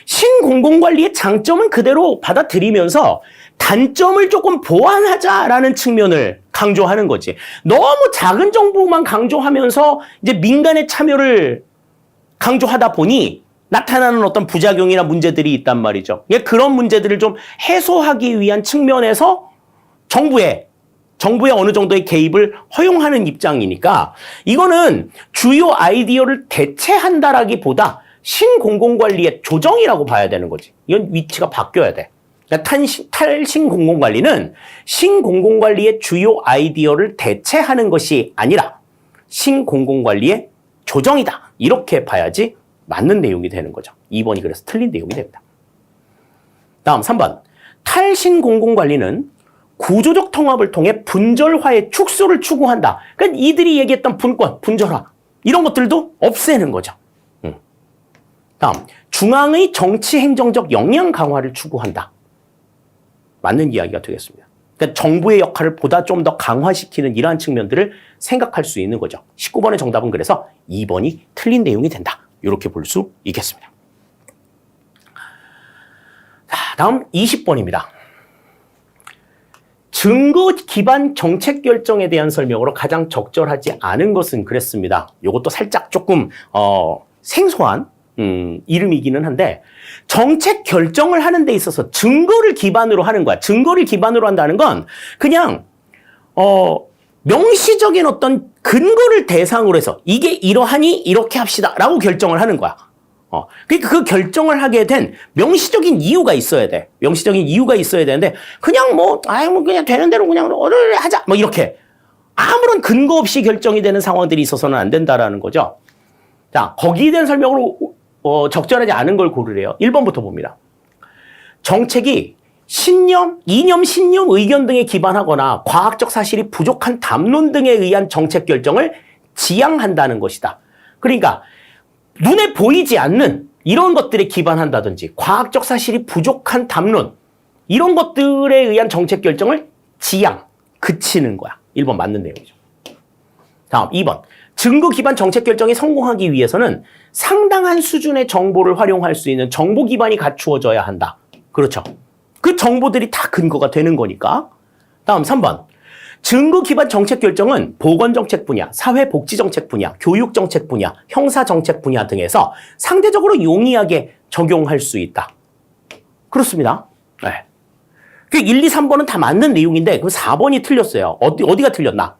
신공공관리의 장점은 그대로 받아들이면서 단점을 조금 보완하자라는 측면을 강조하는 거지. 너무 작은 정부만 강조하면서 이제 민간의 참여를 강조하다 보니 나타나는 어떤 부작용이나 문제들이 있단 말이죠. 그런 문제들을 좀 해소하기 위한 측면에서 정부의 어느 정도의 개입을 허용하는 입장이니까 이거는 주요 아이디어를 대체한다라기보다 신공공관리의 조정이라고 봐야 되는 거지. 이건 위치가 바뀌어야 돼. 그러니까 탈신공공관리는 신공공관리의 주요 아이디어를 대체하는 것이 아니라 신공공관리의 조정이다. 이렇게 봐야지 맞는 내용이 되는 거죠. 2번이 그래서 틀린 내용이 됩니다. 다음 3번. 탈신공공관리는 구조적 통합을 통해 분절화의 축소를 추구한다. 그러니까 이들이 얘기했던 분권, 분절화 이런 것들도 없애는 거죠. 다음, 중앙의 정치 행정적 역량 강화를 추구한다. 맞는 이야기가 되겠습니다. 그러니까 정부의 역할을 보다 좀 더 강화시키는 이러한 측면들을 생각할 수 있는 거죠. 19번의 정답은 그래서 2번이 틀린 내용이 된다. 이렇게 볼 수 있겠습니다. 자, 다음 20번입니다. 증거 기반 정책 결정에 대한 설명으로 가장 적절하지 않은 것은 그랬습니다. 이것도 살짝 조금 생소한 이름이기는 한데 정책 결정을 하는 데 있어서 증거를 기반으로 하는 거야. 증거를 기반으로 한다는 건 그냥 명시적인 어떤 근거를 대상으로 해서 이게 이러하니 이렇게 합시다 라고 결정을 하는 거야. 그러니까 그 결정을 하게 된 명시적인 이유가 있어야 돼. 명시적인 이유가 있어야 되는데 그냥 그냥 되는 대로 그냥 하자 이렇게 아무런 근거 없이 결정이 되는 상황들이 있어서는 안 된다라는 거죠. 자, 거기에 대한 설명으로 적절하지 않은 걸 고르래요. 1번부터 봅니다. 정책이 이념, 신념, 의견 등에 기반하거나 과학적 사실이 부족한 담론 등에 의한 정책 결정을 지향한다는 것이다. 그러니까 눈에 보이지 않는 이런 것들에 기반한다든지 과학적 사실이 부족한 담론 이런 것들에 의한 정책 결정을 그치는 거야. 1번 맞는 내용이죠. 다음 2번. 증거 기반 정책 결정이 성공하기 위해서는 상당한 수준의 정보를 활용할 수 있는 정보 기반이 갖추어져야 한다. 그렇죠. 그 정보들이 다 근거가 되는 거니까. 다음 3번. 증거 기반 정책 결정은 보건정책 분야, 사회복지정책 분야, 교육정책 분야, 형사정책 분야 등에서 상대적으로 용이하게 적용할 수 있다. 그렇습니다. 네. 1, 2, 3번은 다 맞는 내용인데 그 4번이 틀렸어요. 어디가 틀렸나?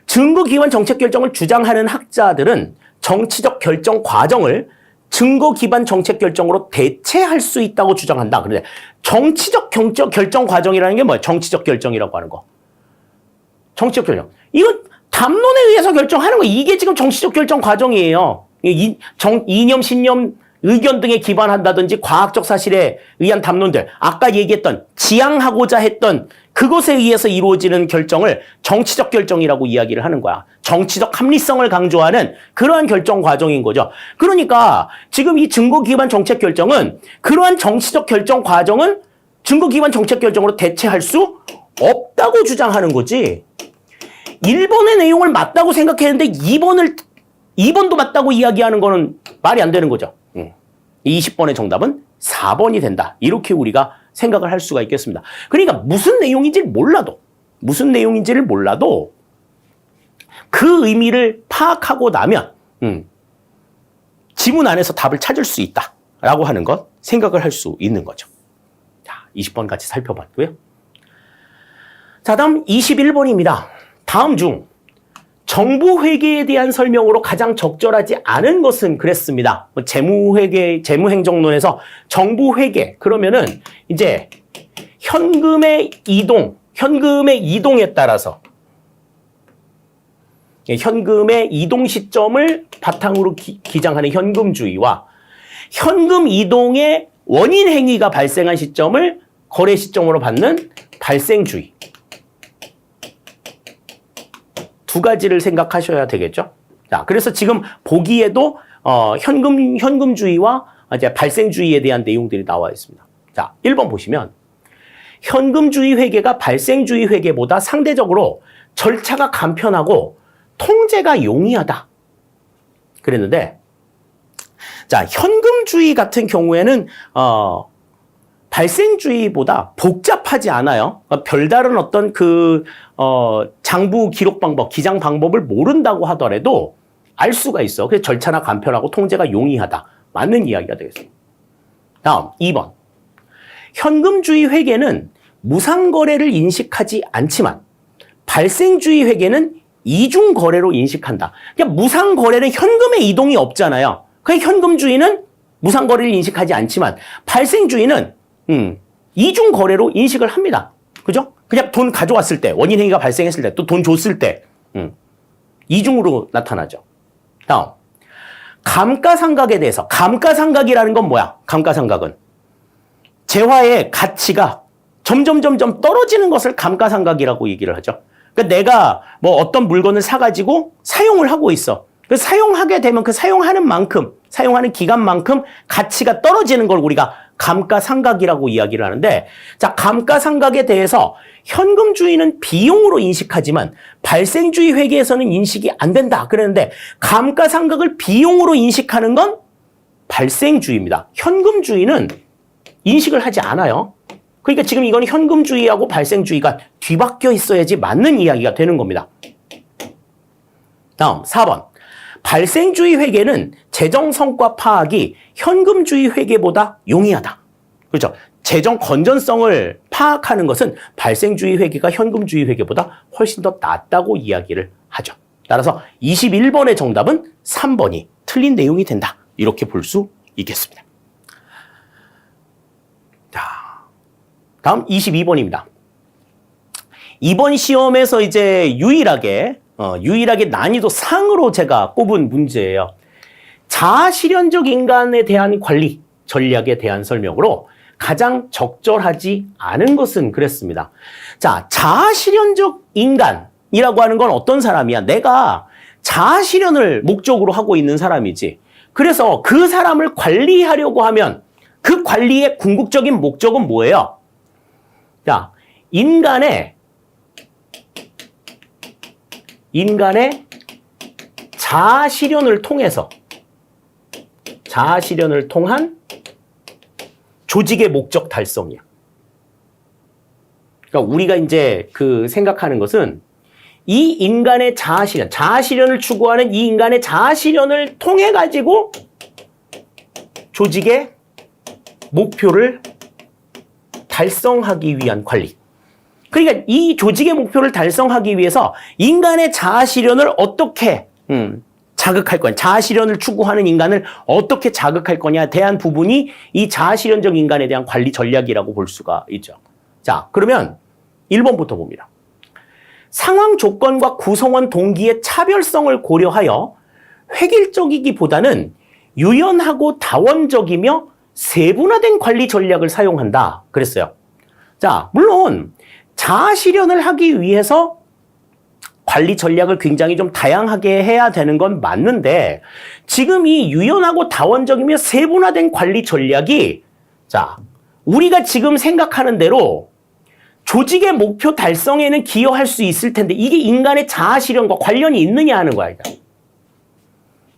증거 기반 정책 결정을 주장하는 학자들은 정치적 결정 과정을 증거 기반 정책 결정으로 대체할 수 있다고 주장한다. 그런데 정치적 결정 과정이라는 게 뭐예요? 정치적 결정이라고 하는 거. 정치적 결정. 이건 담론에 의해서 결정하는 거. 이게 지금 정치적 결정 과정이에요. 이념, 신념, 의견 등에 기반한다든지 과학적 사실에 의한 담론들. 아까 얘기했던 지향하고자 했던 그것에 의해서 이루어지는 결정을 정치적 결정이라고 이야기를 하는 거야. 정치적 합리성을 강조하는 그러한 결정 과정인 거죠. 그러니까 지금 이 증거 기반 정책 결정은 그러한 정치적 결정 과정은 증거 기반 정책 결정으로 대체할 수 없다고 주장하는 거지. 1번의 내용을 맞다고 생각했는데 2번도 맞다고 이야기하는 거는 말이 안 되는 거죠. 20번의 정답은 4번이 된다. 이렇게 우리가 생각을 할 수가 있겠습니다. 그러니까 무슨 내용인지를 몰라도 그 의미를 파악하고 나면 지문 안에서 답을 찾을 수 있다라고 하는 것 생각을 할 수 있는 거죠. 자, 20번 같이 살펴봤고요. 자, 다음 21번입니다. 다음 중 정부 회계에 대한 설명으로 가장 적절하지 않은 것은 그랬습니다. 재무행정론에서 정부 회계 그러면은 이제 현금의 이동에 따라서 현금의 이동 시점을 바탕으로 기장하는 현금주의와 현금 이동의 원인 행위가 발생한 시점을 거래 시점으로 받는 발생주의. 두 가지를 생각하셔야 되겠죠. 자, 그래서 지금 보기에도 현금주의와 이제 발생주의에 대한 내용들이 나와 있습니다. 자, 1번 보시면 현금주의 회계가 발생주의 회계보다 상대적으로 절차가 간편하고 통제가 용이하다. 그랬는데, 자, 현금주의 같은 경우에는 발생주의보다 복잡하지 않아요. 그러니까 별다른 어떤 장부 기록 방법, 기장 방법을 모른다고 하더라도 알 수가 있어. 그래서 절차나 간편하고 통제가 용이하다. 맞는 이야기가 되겠습니다. 다음 2번. 현금주의 회계는 무상거래를 인식하지 않지만 발생주의 회계는 이중거래로 인식한다. 그러니까 무상거래는 현금의 이동이 없잖아요. 그러니까 현금주의는 무상거래를 인식하지 않지만 발생주의는 이중거래로 인식을 합니다. 그죠? 그냥 돈 가져왔을 때, 원인행위가 발생했을 때, 또 돈 줬을 때, 이중으로 나타나죠. 다음. 감가상각에 대해서. 감가상각이라는 건 뭐야? 감가상각은. 재화의 가치가 점점 떨어지는 것을 감가상각이라고 얘기를 하죠. 그러니까 내가 뭐 어떤 물건을 사가지고 사용을 하고 있어. 그 사용하게 되면 그 사용하는 기간만큼 가치가 떨어지는 걸 우리가 감가상각이라고 이야기를 하는데, 자, 감가상각에 대해서 현금주의는 비용으로 인식하지만 발생주의 회계에서는 인식이 안 된다. 그랬는데 감가상각을 비용으로 인식하는 건 발생주의입니다. 현금주의는 인식을 하지 않아요. 그러니까 지금 이건 현금주의하고 발생주의가 뒤바뀌어 있어야지 맞는 이야기가 되는 겁니다. 다음 4번. 발생주의 회계는 재정 성과 파악이 현금주의 회계보다 용이하다. 그렇죠? 재정 건전성을 파악하는 것은 발생주의 회계가 현금주의 회계보다 훨씬 더 낫다고 이야기를 하죠. 따라서 21번의 정답은 3번이 틀린 내용이 된다. 이렇게 볼 수 있겠습니다. 자, 다음 22번입니다. 이번 시험에서 이제 유일하게 난이도 상으로 제가 꼽은 문제예요. 자아실현적 인간에 대한 관리 전략에 대한 설명으로 가장 적절하지 않은 것은 그랬습니다. 자, 자아실현적 인간이라고 하는 건 어떤 사람이야? 내가 자아실현을 목적으로 하고 있는 사람이지. 그래서 그 사람을 관리하려고 하면 그 관리의 궁극적인 목적은 뭐예요? 자, 인간의 자아 실현을 통한 조직의 목적 달성이야. 그러니까 우리가 이제 그 생각하는 것은 이 인간의 자아 실현을 추구하는 이 인간의 자아 실현을 통해 가지고 조직의 목표를 달성하기 위한 관리. 그러니까 이 조직의 목표를 달성하기 위해서 인간의 자아 실현을 어떻게 자극할 거냐, 자아 실현을 추구하는 인간을 어떻게 자극할 거냐에 대한 부분이 이 자아 실현적 인간에 대한 관리 전략이라고 볼 수가 있죠. 자, 그러면 1번부터 봅니다. 상황 조건과 구성원 동기의 차별성을 고려하여 획일적이기보다는 유연하고 다원적이며 세분화된 관리 전략을 사용한다. 그랬어요. 자, 물론 자아 실현을 하기 위해서 관리 전략을 굉장히 좀 다양하게 해야 되는 건 맞는데 지금 이 유연하고 다원적이며 세분화된 관리 전략이 자, 우리가 지금 생각하는 대로 조직의 목표 달성에는 기여할 수 있을 텐데 이게 인간의 자아 실현과 관련이 있느냐 하는 거야.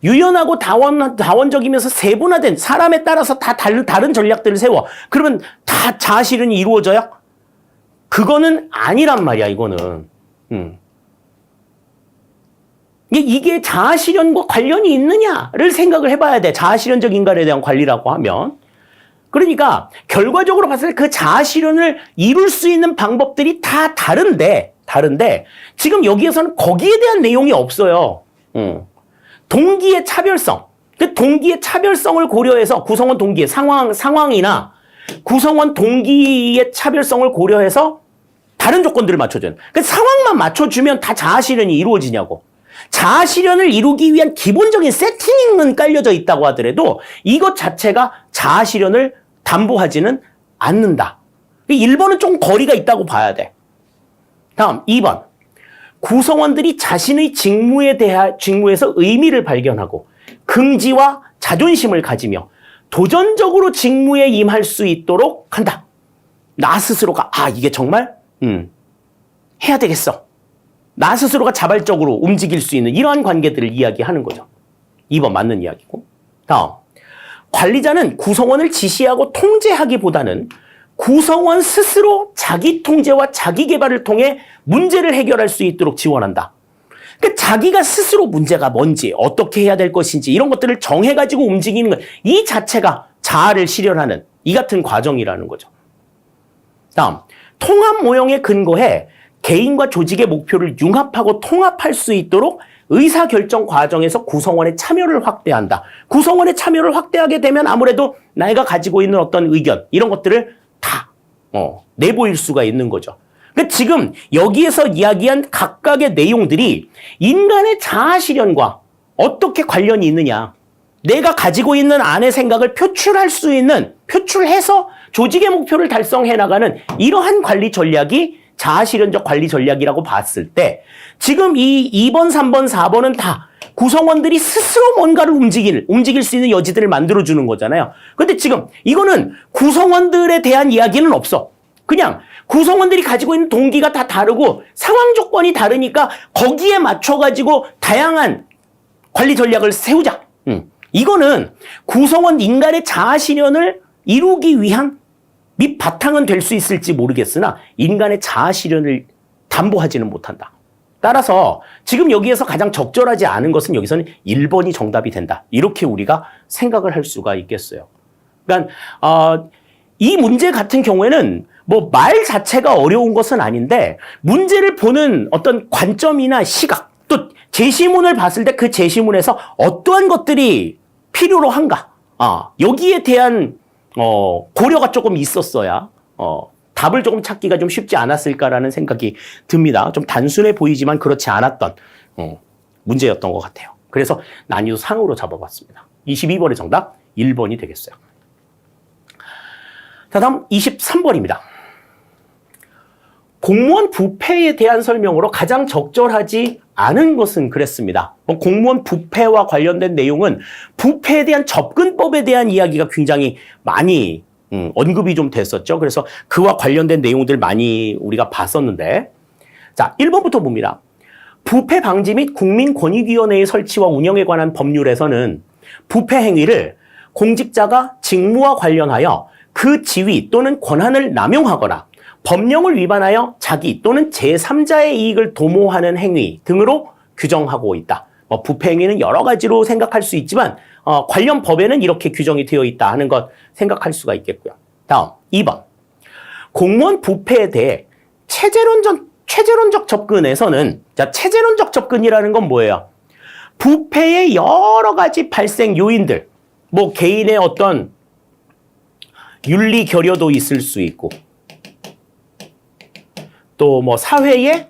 유연하고 다원적이면서 세분화된 사람에 따라서 다 다른 전략들을 세워. 그러면 다 자아 실현이 이루어져요? 그거는 아니란 말이야, 이거는. 이게 자아 실현과 관련이 있느냐를 생각을 해봐야 돼. 자아 실현적 인간에 대한 관리라고 하면. 그러니까 결과적으로 봤을 때 그 자아 실현을 이룰 수 있는 방법들이 다 다른데 지금 여기에서는 거기에 대한 내용이 없어요. 동기의 차별성. 그 동기의 차별성을 고려해서 구성원 동기의 상황이나 구성원 동기의 차별성을 고려해서 다른 조건들을 맞춰줘요. 그 상황만 맞춰주면 다 자아 실현이 이루어지냐고. 자아 실현을 이루기 위한 기본적인 세팅은 깔려져 있다고 하더라도 이것 자체가 자아 실현을 담보하지는 않는다. 1번은 좀 거리가 있다고 봐야 돼. 다음 2번. 구성원들이 자신의 직무에서 의미를 발견하고 긍지와 자존심을 가지며 도전적으로 직무에 임할 수 있도록 한다. 나 스스로가 이게 정말 해야 되겠어. 나 스스로가 자발적으로 움직일 수 있는 이러한 관계들을 이야기하는 거죠. 2번 맞는 이야기고. 다음. 관리자는 구성원을 지시하고 통제하기보다는 구성원 스스로 자기 통제와 자기 개발을 통해 문제를 해결할 수 있도록 지원한다. 그러니까 자기가 스스로 문제가 뭔지, 어떻게 해야 될 것인지 이런 것들을 정해가지고 움직이는 것, 이 자체가 자아를 실현하는 이 같은 과정이라는 거죠. 다음, 통합 모형에 근거해 개인과 조직의 목표를 융합하고 통합할 수 있도록 의사결정 과정에서 구성원의 참여를 확대한다. 구성원의 참여를 확대하게 되면 아무래도 내가 가지고 있는 어떤 의견 이런 것들을 다 내보일 수가 있는 거죠. 그러니까 지금 여기에서 이야기한 각각의 내용들이 인간의 자아 실현과 어떻게 관련이 있느냐. 내가 가지고 있는 안의 생각을 표출할 수 있는, 표출해서 조직의 목표를 달성해 나가는 이러한 관리 전략이 자아실현적 관리 전략이라고 봤을 때 지금 이 2번, 3번, 4번은 다 구성원들이 스스로 뭔가를 움직일 수 있는 여지들을 만들어주는 거잖아요. 근데 지금 이거는 구성원들에 대한 이야기는 없어. 그냥 구성원들이 가지고 있는 동기가 다 다르고 상황 조건이 다르니까 거기에 맞춰가지고 다양한 관리 전략을 세우자. 이거는 구성원 인간의 자아실현을 이루기 위한 밑바탕은 될 수 있을지 모르겠으나 인간의 자아 실현을 담보하지는 못한다. 따라서 지금 여기에서 가장 적절하지 않은 것은 여기서는 1번이 정답이 된다. 이렇게 우리가 생각을 할 수가 있겠어요. 그러니까 이 문제 같은 경우에는 뭐 말 자체가 어려운 것은 아닌데 문제를 보는 어떤 관점이나 시각 또 제시문을 봤을 때 그 제시문에서 어떠한 것들이 필요로 한가 여기에 대한 고려가 조금 있었어야 답을 조금 찾기가 좀 쉽지 않았을까라는 생각이 듭니다. 좀 단순해 보이지만 그렇지 않았던 문제였던 것 같아요. 그래서 난이도 상으로 잡아봤습니다. 22번의 정답 1번이 되겠어요. 자, 다음 23번입니다. 공무원 부패에 대한 설명으로 가장 적절하지 않은 것은 그랬습니다. 공무원 부패와 관련된 내용은 부패에 대한 접근법에 대한 이야기가 굉장히 많이 언급이 좀 됐었죠. 그래서 그와 관련된 내용들 많이 우리가 봤었는데 자, 1번부터 봅니다. 부패 방지 및 국민권익위원회의 설치와 운영에 관한 법률에서는 부패 행위를 공직자가 직무와 관련하여 그 지위 또는 권한을 남용하거나 법령을 위반하여 자기 또는 제3자의 이익을 도모하는 행위 등으로 규정하고 있다. 부패 행위는 여러 가지로 생각할 수 있지만 관련 법에는 이렇게 규정이 되어 있다 하는 것 생각할 수가 있겠고요. 다음 2번. 공무원 부패에 대해 체제론적 접근에서는, 자, 체제론적 접근이라는 건 뭐예요? 부패의 여러 가지 발생 요인들, 뭐 개인의 어떤 윤리 결여도 있을 수 있고, 또 뭐 사회의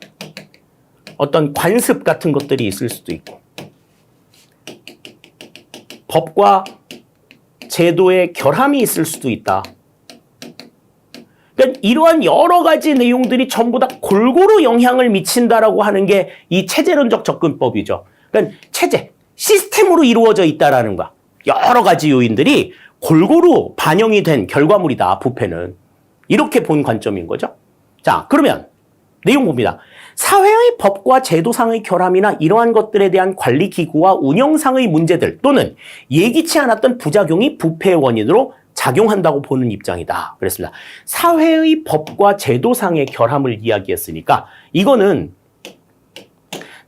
어떤 관습 같은 것들이 있을 수도 있고, 법과 제도의 결함이 있을 수도 있다. 그러니까 이러한 여러 가지 내용들이 전부 다 골고루 영향을 미친다라고 하는 게 이 체제론적 접근법이죠. 그러니까 체제, 시스템으로 이루어져 있다라는 거야. 여러 가지 요인들이 골고루 반영이 된 결과물이다, 부패는. 이렇게 본 관점인 거죠. 자, 그러면 내용 봅니다. 사회의 법과 제도상의 결함이나 이러한 것들에 대한 관리기구와 운영상의 문제들 또는 예기치 않았던 부작용이 부패의 원인으로 작용한다고 보는 입장이다. 그랬습니다. 사회의 법과 제도상의 결함을 이야기했으니까 이거는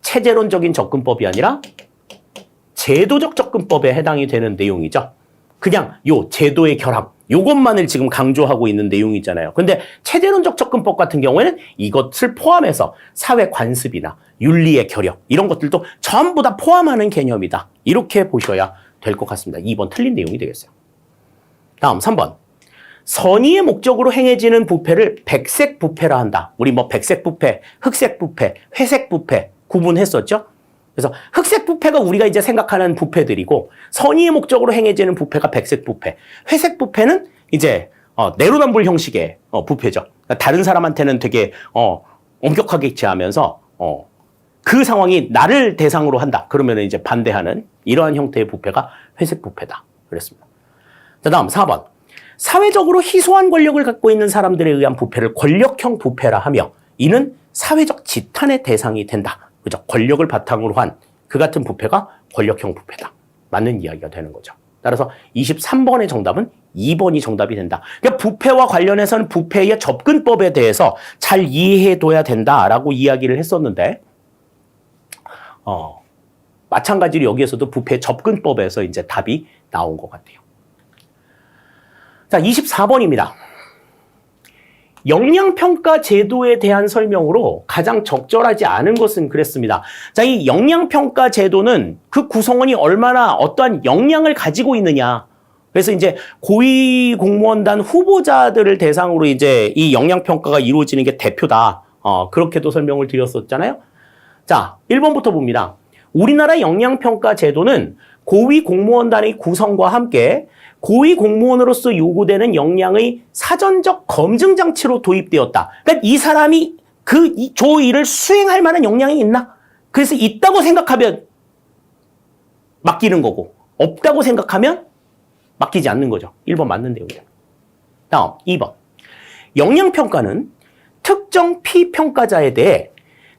체제론적인 접근법이 아니라 제도적 접근법에 해당이 되는 내용이죠. 그냥 요 제도의 결함, 요것만을 지금 강조하고 있는 내용이잖아요. 근데 체제론적 접근법 같은 경우에는 이것을 포함해서 사회 관습이나 윤리의 결여 이런 것들도 전부 다 포함하는 개념이다. 이렇게 보셔야 될 것 같습니다. 2번 틀린 내용이 되겠어요. 다음 3번. 선의의 목적으로 행해지는 부패를 백색 부패라 한다. 우리 뭐 백색 부패, 흑색 부패, 회색 부패 구분했었죠? 그래서 흑색 부패가 우리가 이제 생각하는 부패들이고 선의의 목적으로 행해지는 부패가 백색 부패, 회색 부패는 이제 내로남불 형식의 부패죠. 그러니까 다른 사람한테는 되게 엄격하게 제하면서 그 상황이 나를 대상으로 한다. 그러면 이제 반대하는 이러한 형태의 부패가 회색 부패다. 그랬습니다. 자, 다음 4번. 사회적으로 희소한 권력을 갖고 있는 사람들에 의한 부패를 권력형 부패라 하며 이는 사회적 지탄의 대상이 된다. 그죠? 권력을 바탕으로 한 그 같은 부패가 권력형 부패다. 맞는 이야기가 되는 거죠. 따라서 23번의 정답은 2번이 정답이 된다. 그러니까 부패와 관련해서는 부패의 접근법에 대해서 잘 이해해둬야 된다라고 이야기를 했었는데 마찬가지로 여기에서도 부패 접근법에서 이제 답이 나온 것 같아요. 자, 24번입니다. 역량평가 제도에 대한 설명으로 가장 적절하지 않은 것은 그랬습니다. 자, 이 역량평가 제도는 그 구성원이 얼마나 어떠한 역량을 가지고 있느냐. 그래서 이제 고위공무원단 후보자들을 대상으로 이제 이 역량평가가 이루어지는 게 대표다. 그렇게도 설명을 드렸었잖아요. 자, 1번부터 봅니다. 우리나라 역량평가 제도는 고위공무원단의 구성과 함께 고위공무원으로서 요구되는 역량의 사전적 검증 장치로 도입되었다. 그러니까 이 사람이 저 일을 수행할 만한 역량이 있나? 그래서 있다고 생각하면 맡기는 거고 없다고 생각하면 맡기지 않는 거죠. 1번 맞는 내용이에요. 다음 2번. 역량평가는 특정 피평가자에 대해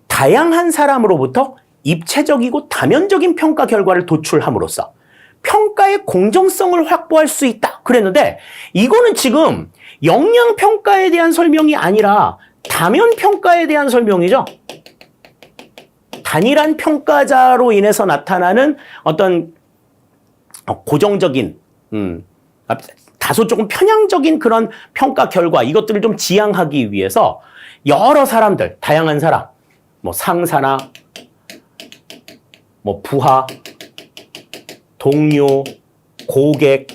다양한 사람으로부터 입체적이고 다면적인 평가 결과를 도출함으로써 평가의 공정성을 확보할 수 있다. 그랬는데 이거는 지금 역량평가에 대한 설명이 아니라 다면평가에 대한 설명이죠. 단일한 평가자로 인해서 나타나는 어떤 고정적인 다소 조금 편향적인 그런 평가 결과 이것들을 좀 지향하기 위해서 여러 사람들, 다양한 사람, 뭐 상사나 뭐 부하, 동료, 고객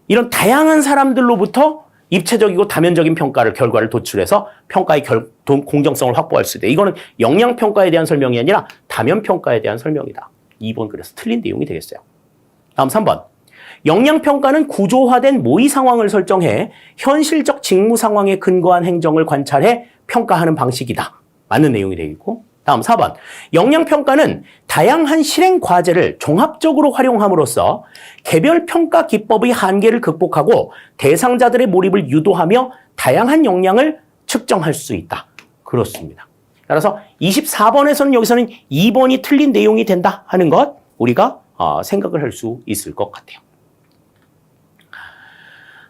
이런 다양한 사람들로부터 입체적이고 다면적인 결과를 도출해서 평가의 공정성을 확보할 수 있다. 이거는 역량평가에 대한 설명이 아니라 다면평가에 대한 설명이다. 2번 그래서 틀린 내용이 되겠어요. 다음 3번. 역량평가는 구조화된 모의 상황을 설정해 현실적 직무 상황에 근거한 행정을 관찰해 평가하는 방식이다. 맞는 내용이 되겠고. 다음 4번. 역량평가는 다양한 실행 과제를 종합적으로 활용함으로써 개별 평가 기법의 한계를 극복하고 대상자들의 몰입을 유도하며 다양한 역량을 측정할 수 있다. 그렇습니다. 따라서 24번에서는 여기서는 2번이 틀린 내용이 된다 하는 것 우리가 생각을 할 수 있을 것 같아요.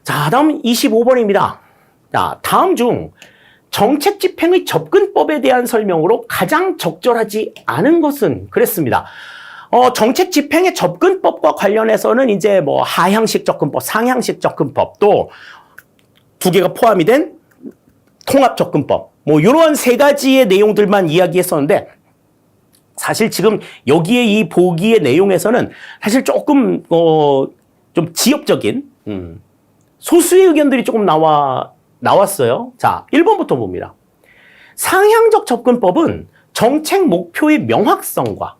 자, 다음 25번입니다. 자, 다음 중 정책 집행의 접근법에 대한 설명으로 가장 적절하지 않은 것은 그랬습니다. 정책 집행의 접근법과 관련해서는 이제 뭐 하향식 접근법, 상향식 접근법 또 두 개가 포함이 된 통합 접근법 뭐 이런 세 가지의 내용들만 이야기했었는데 사실 지금 여기에 이 보기의 내용에서는 사실 조금 좀 지역적인 소수의 의견들이 조금 나왔어요. 자, 1번부터 봅니다. 상향적 접근법은 정책 목표의 명확성과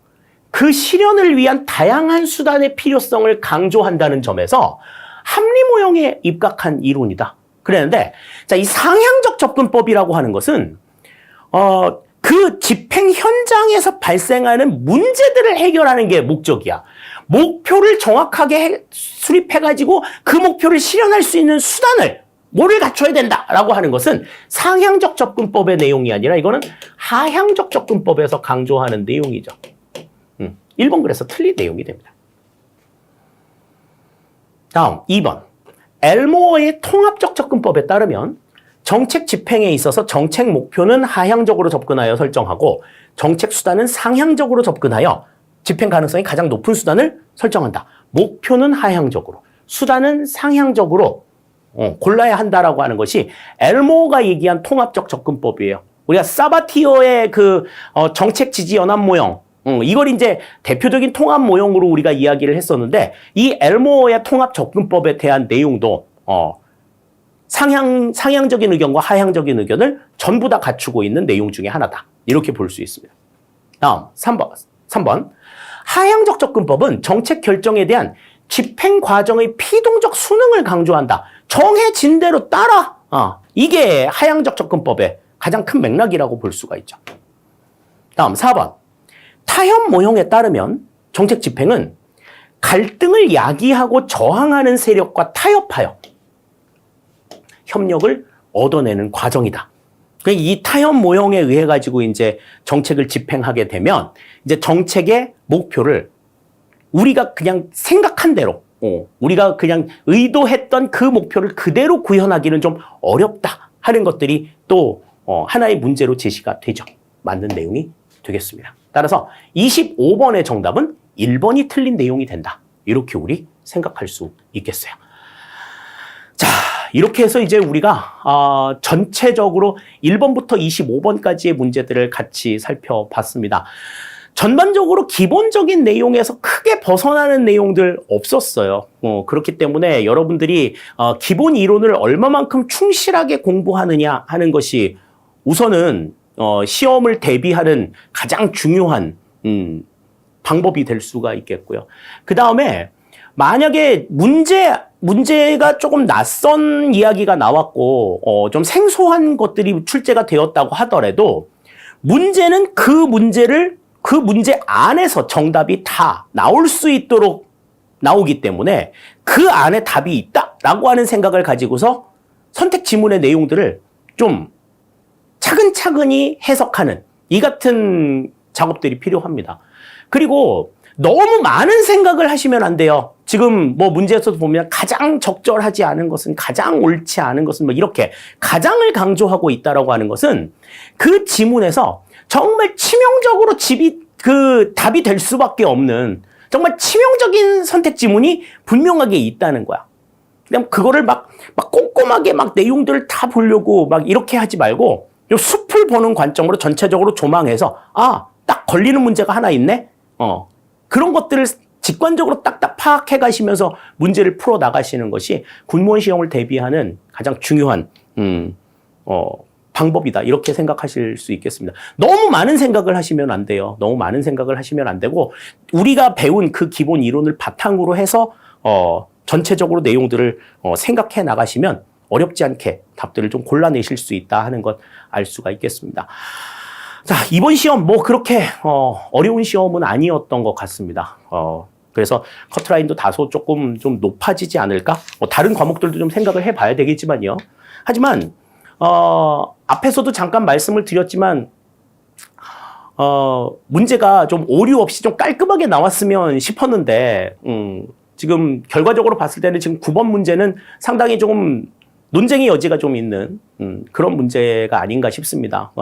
그 실현을 위한 다양한 수단의 필요성을 강조한다는 점에서 합리 모형에 입각한 이론이다. 그랬는데, 자, 이 상향적 접근법이라고 하는 것은, 그 집행 현장에서 발생하는 문제들을 해결하는 게 목적이야. 목표를 정확하게 수립해가지고 그 목표를 실현할 수 있는 수단을 뭐를 갖춰야 된다라고 하는 것은 상향적 접근법의 내용이 아니라 이거는 하향적 접근법에서 강조하는 내용이죠. 1번 그래서 틀린 내용이 됩니다. 다음 2번. 엘모어의 통합적 접근법에 따르면 정책 집행에 있어서 정책 목표는 하향적으로 접근하여 설정하고 정책 수단은 상향적으로 접근하여 집행 가능성이 가장 높은 수단을 설정한다. 목표는 하향적으로, 수단은 상향적으로 골라야 한다라고 하는 것이 엘모어가 얘기한 통합적 접근법이에요. 우리가 사바티어의 그 정책 지지 연합 모형, 이걸 이제 대표적인 통합 모형으로 우리가 이야기를 했었는데 이 엘모어의 통합 접근법에 대한 내용도 상향적인 의견과 하향적인 의견을 전부 다 갖추고 있는 내용 중에 하나다. 이렇게 볼 수 있습니다. 다음 3번. 하향적 접근법은 정책 결정에 대한 집행 과정의 피동적 수능을 강조한다. 정해진 대로 따라. 이게 하향적 접근법의 가장 큰 맥락이라고 볼 수가 있죠. 다음 4번. 타협 모형에 따르면 정책 집행은 갈등을 야기하고 저항하는 세력과 타협하여 협력을 얻어내는 과정이다. 이 타협 모형에 의해 가지고 이제 정책을 집행하게 되면 이제 정책의 목표를 우리가 그냥 생각한 대로, 우리가 그냥 의도했던 그 목표를 그대로 구현하기는 좀 어렵다 하는 것들이 또 하나의 문제로 제시가 되죠. 맞는 내용이 되겠습니다. 따라서 25번의 정답은 1번이 틀린 내용이 된다. 이렇게 우리 생각할 수 있겠어요. 자, 이렇게 해서 이제 우리가 전체적으로 1번부터 25번까지의 문제들을 같이 살펴봤습니다. 전반적으로 기본적인 내용에서 크게 벗어나는 내용들 없었어요. 그렇기 때문에 여러분들이 기본 이론을 얼마만큼 충실하게 공부하느냐 하는 것이 우선은 시험을 대비하는 가장 중요한 방법이 될 수가 있겠고요. 그 다음에 만약에 문제가 조금 낯선 이야기가 나왔고 좀 생소한 것들이 출제가 되었다고 하더라도 문제는 그 문제 안에서 정답이 다 나올 수 있도록 나오기 때문에 그 안에 답이 있다라고 하는 생각을 가지고서 선택 지문의 내용들을 좀 차근차근히 해석하는 이 같은 작업들이 필요합니다. 그리고 너무 많은 생각을 하시면 안 돼요. 지금 뭐 문제에서도 보면 가장 적절하지 않은 것은 가장 옳지 않은 것은 뭐 이렇게 가장을 강조하고 있다라고 하는 것은 그 지문에서 정말 치명적으로 답이 될 수밖에 없는 정말 치명적인 선택 지문이 분명하게 있다는 거야. 그냥 그거를 막 꼼꼼하게 막 내용들을 다 보려고 막 이렇게 하지 말고 요 숲을 보는 관점으로 전체적으로 조망해서 딱 걸리는 문제가 하나 있네. 그런 것들을 직관적으로 딱딱 파악해 가시면서 문제를 풀어 나가시는 것이 군무원 시험을 대비하는 가장 중요한 방법이다. 이렇게 생각하실 수 있겠습니다. 너무 많은 생각을 하시면 안 돼요. 너무 많은 생각을 하시면 안 되고 우리가 배운 그 기본 이론을 바탕으로 해서 전체적으로 내용들을 생각해 나가시면 어렵지 않게 답들을 좀 골라내실 수 있다 하는 것 알 수가 있겠습니다. 자, 이번 시험 뭐 그렇게 어려운 시험은 아니었던 것 같습니다. 그래서 커트라인도 다소 조금 좀 높아지지 않을까? 다른 과목들도 좀 생각을 해봐야 되겠지만요. 하지만 앞에서도 잠깐 말씀을 드렸지만 문제가 좀 오류 없이 좀 깔끔하게 나왔으면 싶었는데, 지금 결과적으로 봤을 때는 지금 9번 문제는 상당히 조금 논쟁의 여지가 좀 있는, 그런 문제가 아닌가 싶습니다.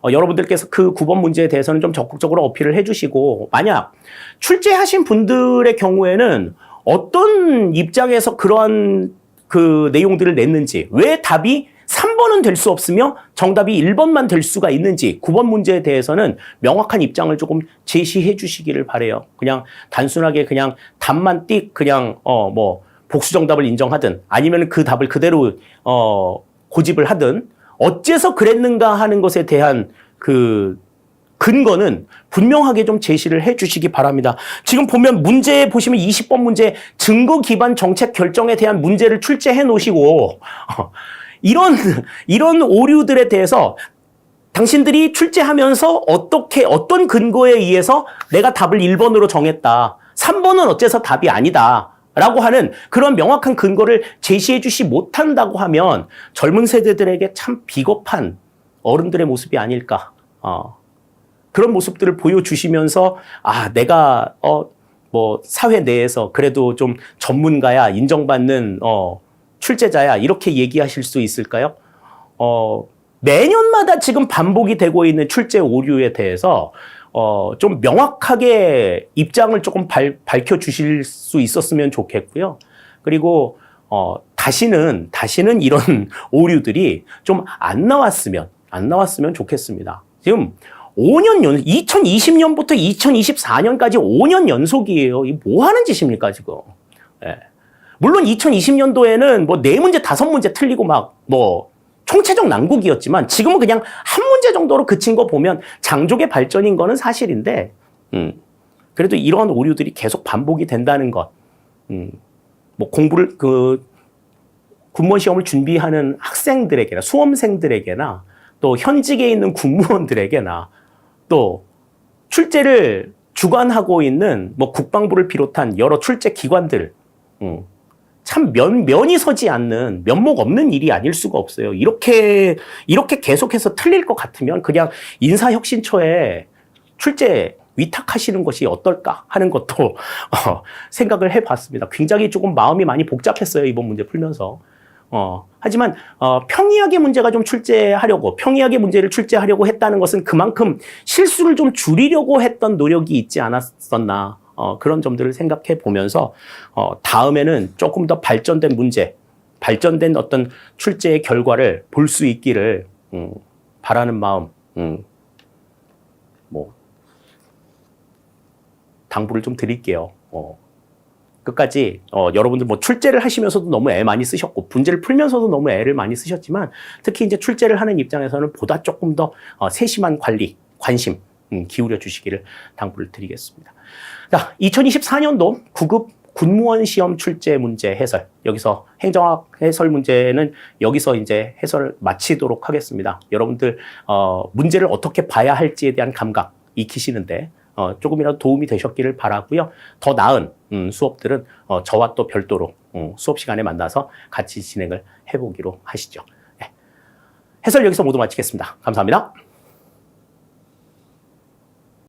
여러분들께서 그 9번 문제에 대해서는 좀 적극적으로 어필을 해주시고, 만약 출제하신 분들의 경우에는 어떤 입장에서 그러한 그 내용들을 냈는지, 왜 답이 3번은 될 수 없으며 정답이 1번만 될 수가 있는지 9번 문제에 대해서는 명확한 입장을 조금 제시해 주시기를 바라요. 그냥 단순하게 그냥 답만 띡 그냥 뭐 복수 정답을 인정하든 아니면 그 답을 그대로 고집을 하든 어째서 그랬는가 하는 것에 대한 그 근거는 분명하게 좀 제시를 해 주시기 바랍니다. 지금 보면 문제 보시면 20번 문제 증거 기반 정책 결정에 대한 문제를 출제해 놓으시고 이런 오류들에 대해서 당신들이 출제하면서 어떤 근거에 의해서 내가 답을 1번으로 정했다. 3번은 어째서 답이 아니다. 라고 하는 그런 명확한 근거를 제시해 주시 못한다고 하면 젊은 세대들에게 참 비겁한 어른들의 모습이 아닐까. 그런 모습들을 보여주시면서 내가 뭐 사회 내에서 그래도 좀 전문가야, 인정받는 출제자야 이렇게 얘기하실 수 있을까요? 매년마다 지금 반복이 되고 있는 출제 오류에 대해서 좀 명확하게 입장을 조금 밝혀주실 수 있었으면 좋겠고요. 그리고 다시는 이런 오류들이 좀 안 나왔으면 좋겠습니다. 지금 2020년부터 2024년까지 5년 연속이에요. 이 뭐 하는 짓입니까, 지금? 예. 물론 2020년도에는 뭐 4문제, 5문제 틀리고 뭐 총체적 난국이었지만 지금은 그냥 한 문제 정도로 그친 거 보면 장족의 발전인 거는 사실인데, 그래도 이런 오류들이 계속 반복이 된다는 것, 뭐 공부를, 군무원 시험을 준비하는 학생들에게나 수험생들에게나 또 현직에 있는 군무원들에게나 또 출제를 주관하고 있는 뭐 국방부를 비롯한 여러 출제 기관들, 참 면이 서지 않는 면목 없는 일이 아닐 수가 없어요. 이렇게 계속해서 틀릴 것 같으면 그냥 인사혁신처에 출제 위탁하시는 것이 어떨까 하는 것도 생각을 해봤습니다. 굉장히 조금 마음이 많이 복잡했어요. 이번 문제 풀면서. 하지만 평이하게 문제가 좀 평이하게 문제를 출제하려고 했다는 것은 그만큼 실수를 좀 줄이려고 했던 노력이 있지 않았었나. 그런 점들을 생각해 보면서 다음에는 조금 더 발전된 어떤 출제의 결과를 볼 수 있기를 바라는 마음, 뭐 당부를 좀 드릴게요. 끝까지 여러분들 뭐 출제를 하시면서도 너무 애 많이 쓰셨고 문제를 풀면서도 너무 애를 많이 쓰셨지만 특히 이제 출제를 하는 입장에서는 보다 조금 더 세심한 관심 기울여 주시기를 당부를 드리겠습니다. 자, 2024년도 9급 군무원 시험 출제 문제 해설. 여기서 행정학 해설 문제는 여기서 이제 해설을 마치도록 하겠습니다. 여러분들 문제를 어떻게 봐야 할지에 대한 감각 익히시는데 조금이라도 도움이 되셨기를 바라고요. 더 나은 수업들은 저와 또 별도로 수업 시간에 만나서 같이 진행을 해보기로 하시죠. 네. 해설 여기서 모두 마치겠습니다. 감사합니다.